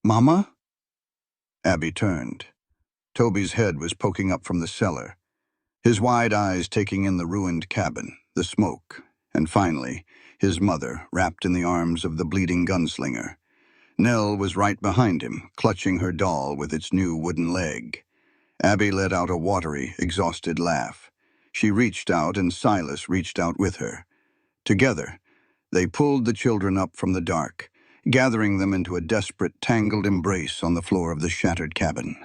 "Mama?" Abby turned. Toby's head was poking up from the cellar, his wide eyes taking in the ruined cabin, the smoke, and finally, his mother, wrapped in the arms of the bleeding gunslinger. Nell was right behind him, clutching her doll with its new wooden leg. Abby let out a watery, exhausted laugh. She reached out, and Silas reached out with her. Together, they pulled the children up from the dark, gathering them into a desperate, tangled embrace on the floor of the shattered cabin.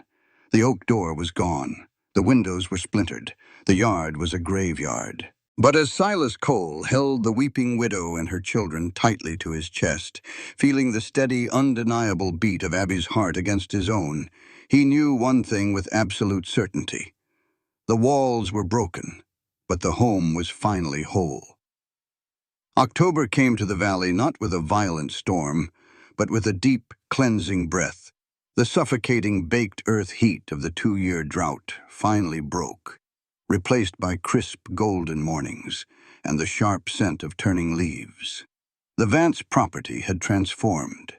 The oak door was gone. The windows were splintered. The yard was a graveyard. But as Silas Cole held the weeping widow and her children tightly to his chest, feeling the steady, undeniable beat of Abby's heart against his own, he knew one thing with absolute certainty. The walls were broken, but the home was finally whole. October came to the valley not with a violent storm, but with a deep, cleansing breath. The suffocating baked earth heat of the 2-year drought finally broke, replaced by crisp golden mornings and the sharp scent of turning leaves. The Vance property had transformed.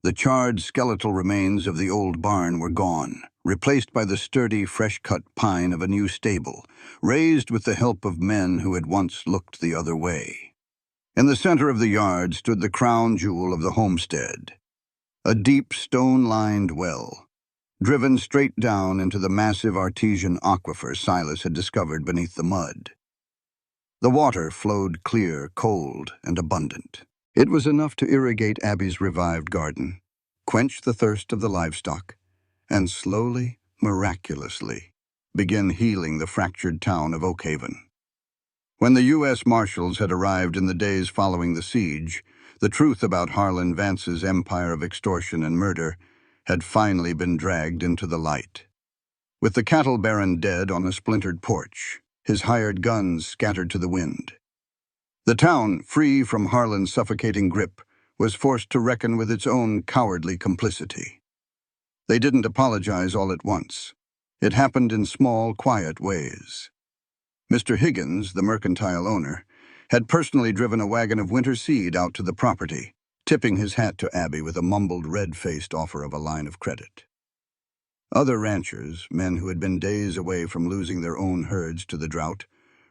The charred skeletal remains of the old barn were gone, replaced by the sturdy, fresh-cut pine of a new stable, raised with the help of men who had once looked the other way. In the center of the yard stood the crown jewel of the homestead, a deep stone-lined well, driven straight down into the massive artesian aquifer Silas had discovered beneath the mud. The water flowed clear, cold, and abundant. It was enough to irrigate Abby's revived garden, quench the thirst of the livestock, and slowly, miraculously, begin healing the fractured town of Oakhaven. When the U.S. Marshals had arrived in the days following the siege, the truth about Harlan Vance's empire of extortion and murder had finally been dragged into the light. With the cattle baron dead on a splintered porch, his hired guns scattered to the wind, the town, free from Harlan's suffocating grip, was forced to reckon with its own cowardly complicity. They didn't apologize all at once. It happened in small, quiet ways. Mr. Higgins, the mercantile owner, had personally driven a wagon of winter seed out to the property, tipping his hat to Abby with a mumbled, red-faced offer of a line of credit. Other ranchers, men who had been days away from losing their own herds to the drought,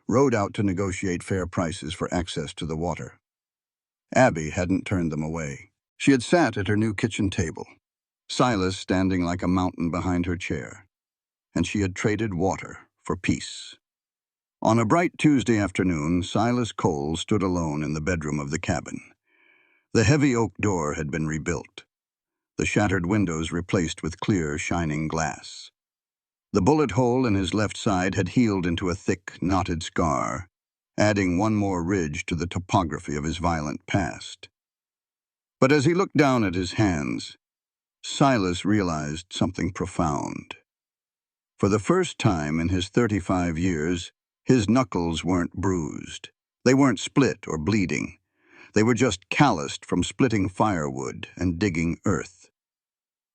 rode out to negotiate fair prices for access to the water. Abby hadn't turned them away. She had sat at her new kitchen table, Silas standing like a mountain behind her chair, and she had traded water for peace. On a bright Tuesday afternoon, Silas Cole stood alone in the bedroom of the cabin. The heavy oak door had been rebuilt, the shattered windows replaced with clear, shining glass. The bullet hole in his left side had healed into a thick, knotted scar, adding one more ridge to the topography of his violent past. But as he looked down at his hands, Silas realized something profound. For the first time in his 35 years, his knuckles weren't bruised. They weren't split or bleeding. They were just calloused from splitting firewood and digging earth.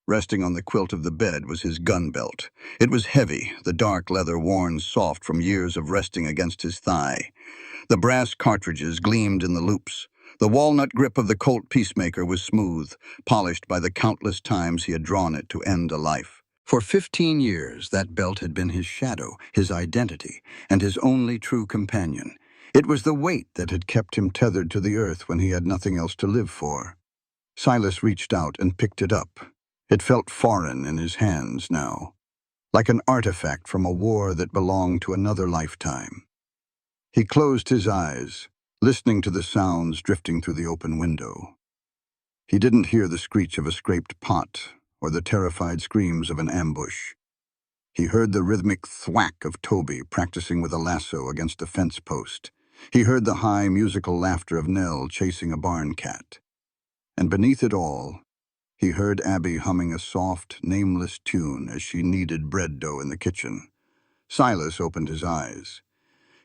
Resting on the quilt of the bed was his gun belt. It was heavy, the dark leather worn soft from years of resting against his thigh. The brass cartridges gleamed in the loops. The walnut grip of the Colt Peacemaker was smooth, polished by the countless times he had drawn it to end a life. For 15 years, that belt had been his shadow, his identity, and his only true companion. It was the weight that had kept him tethered to the earth when he had nothing else to live for. Silas reached out and picked it up. It felt foreign in his hands now, like an artifact from a war that belonged to another lifetime. He closed his eyes, listening to the sounds drifting through the open window. He didn't hear the screech of a scraped pot or the terrified screams of an ambush. He heard the rhythmic thwack of Toby practicing with a lasso against a fence post. He heard the high musical laughter of Nell chasing a barn cat. And beneath it all, he heard Abby humming a soft, nameless tune as she kneaded bread dough in the kitchen. Silas opened his eyes.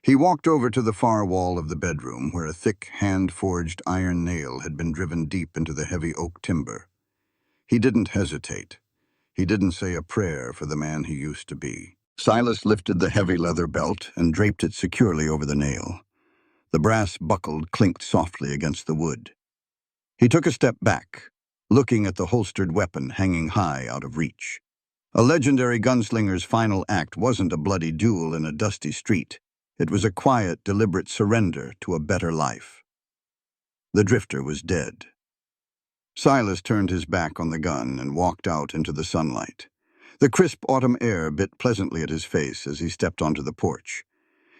He walked over to the far wall of the bedroom where a thick, hand-forged iron nail had been driven deep into the heavy oak timber. He didn't hesitate. He didn't say a prayer for the man he used to be. Silas lifted the heavy leather belt and draped it securely over the nail. The brass buckled clinked softly against the wood. He took a step back, looking at the holstered weapon hanging high out of reach. A legendary gunslinger's final act wasn't a bloody duel in a dusty street. It was a quiet, deliberate surrender to a better life. The drifter was dead. Silas turned his back on the gun and walked out into the sunlight. The crisp autumn air bit pleasantly at his face as he stepped onto the porch.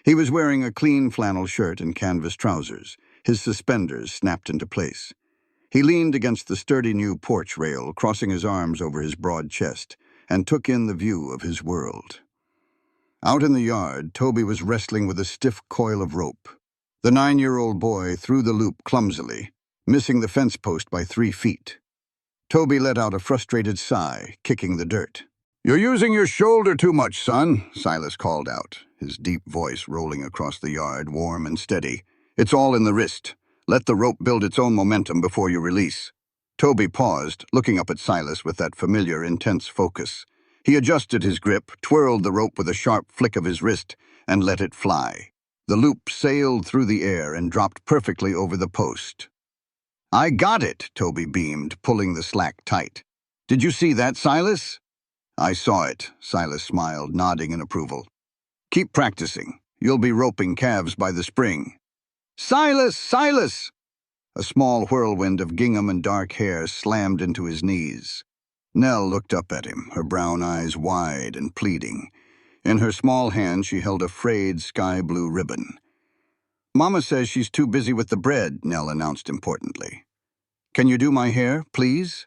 He was wearing a clean flannel shirt and canvas trousers, his suspenders snapped into place. He leaned against the sturdy new porch rail, crossing his arms over his broad chest, and took in the view of his world. Out in the yard, Toby was wrestling with a stiff coil of rope. The 9-year-old boy threw the loop clumsily, missing the fence post by 3 feet. Toby let out a frustrated sigh, kicking the dirt. "You're using your shoulder too much, son," Silas called out, his deep voice rolling across the yard, warm and steady. "It's all in the wrist. Let the rope build its own momentum before you release." Toby paused, looking up at Silas with that familiar, intense focus. He adjusted his grip, twirled the rope with a sharp flick of his wrist, and let it fly. The loop sailed through the air and dropped perfectly over the post. "I got it," Toby beamed, pulling the slack tight. "Did you see that, Silas?" "I saw it," Silas smiled, nodding in approval. "Keep practicing. You'll be roping calves by the spring." "Silas! Silas!" A small whirlwind of gingham and dark hair slammed into his knees. Nell looked up at him, her brown eyes wide and pleading. In her small hand she held a frayed sky-blue ribbon. "Mama says she's too busy with the bread," Nell announced importantly. "Can you do my hair, please?"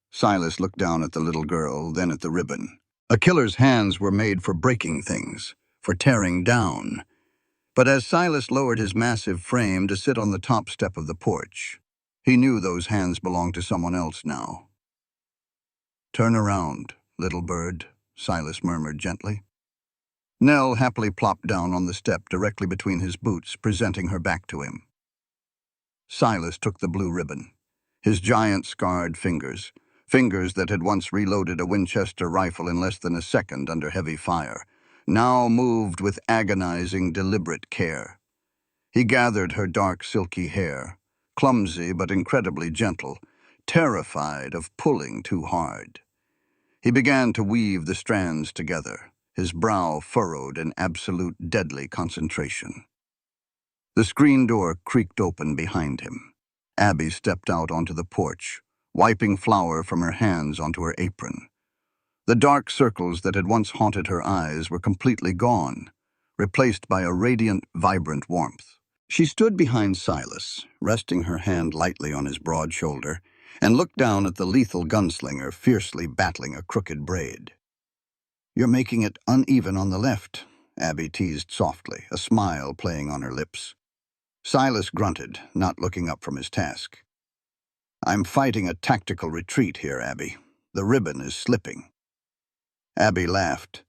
Silas looked down at the little girl, then at the ribbon. A killer's hands were made for breaking things, for tearing down. But as Silas lowered his massive frame to sit on the top step of the porch, he knew those hands belonged to someone else now. "Turn around, little bird," Silas murmured gently. Nell happily plopped down on the step directly between his boots, presenting her back to him. Silas took the blue ribbon. His giant scarred fingers that had once reloaded a Winchester rifle in less than a second under heavy fire, now moved with agonizing, deliberate care. He gathered her dark, silky hair, clumsy but incredibly gentle, terrified of pulling too hard. He began to weave the strands together, his brow furrowed in absolute deadly concentration. The screen door creaked open behind him. Abby stepped out onto the porch, wiping flour from her hands onto her apron. The dark circles that had once haunted her eyes were completely gone, replaced by a radiant, vibrant warmth. She stood behind Silas, resting her hand lightly on his broad shoulder, and looked down at the lethal gunslinger fiercely battling a crooked braid. "You're making it uneven on the left," Abby teased softly, a smile playing on her lips. Silas grunted, not looking up from his task. "I'm fighting a tactical retreat here, Abby. The ribbon is slipping." Abby laughed,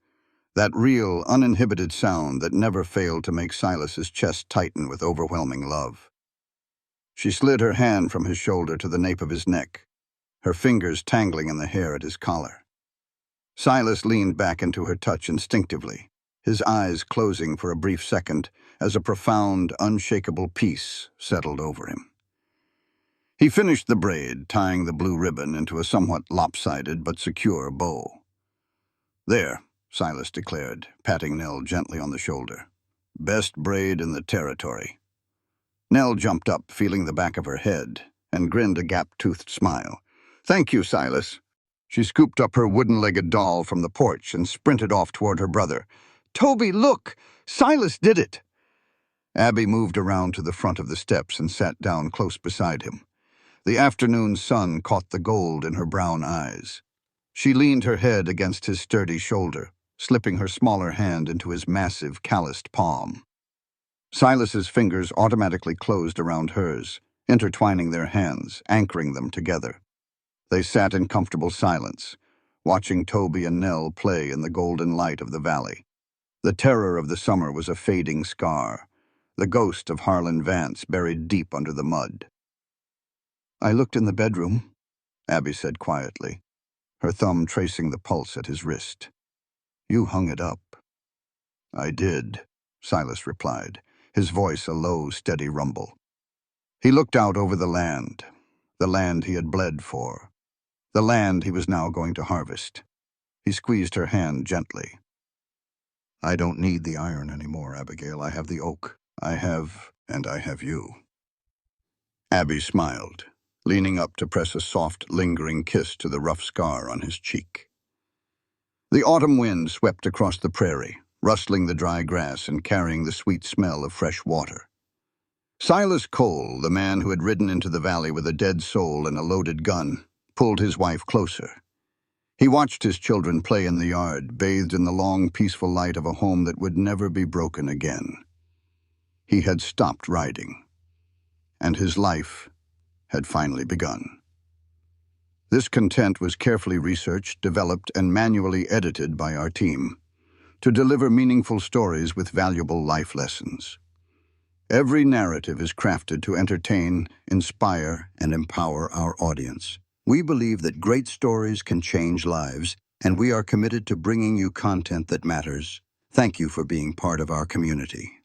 that real, uninhibited sound that never failed to make Silas's chest tighten with overwhelming love. She slid her hand from his shoulder to the nape of his neck, her fingers tangling in the hair at his collar. Silas leaned back into her touch instinctively, his eyes closing for a brief second as a profound, unshakable peace settled over him. He finished the braid, tying the blue ribbon into a somewhat lopsided but secure bow. "There," Silas declared, patting Nell gently on the shoulder. "Best braid in the territory." Nell jumped up, feeling the back of her head, and grinned a gap-toothed smile. "Thank you, Silas." She scooped up her wooden-legged doll from the porch and sprinted off toward her brother. "Toby, look! Silas did it!" Abby moved around to the front of the steps and sat down close beside him. The afternoon sun caught the gold in her brown eyes. She leaned her head against his sturdy shoulder, slipping her smaller hand into his massive, calloused palm. Silas's fingers automatically closed around hers, intertwining their hands, anchoring them together. They sat in comfortable silence, watching Toby and Nell play in the golden light of the valley. The terror of the summer was a fading scar, the ghost of Harlan Vance buried deep under the mud. "I looked in the bedroom," Abby said quietly, her thumb tracing the pulse at his wrist. "You hung it up." "I did," Silas replied, his voice a low, steady rumble. He looked out over the land he had bled for, the land he was now going to harvest. He squeezed her hand gently. "I don't need the iron anymore, Abigail. I have the oak. I have you." Abby smiled, leaning up to press a soft, lingering kiss to the rough scar on his cheek. The autumn wind swept across the prairie, rustling the dry grass and carrying the sweet smell of fresh water. Silas Cole, the man who had ridden into the valley with a dead soul and a loaded gun, pulled his wife closer. He watched his children play in the yard, bathed in the long, peaceful light of a home that would never be broken again. He had stopped riding, and his life had finally begun. This content was carefully researched, developed, and manually edited by our team to deliver meaningful stories with valuable life lessons. Every narrative is crafted to entertain, inspire, and empower our audience. We believe that great stories can change lives, and we are committed to bringing you content that matters. Thank you for being part of our community.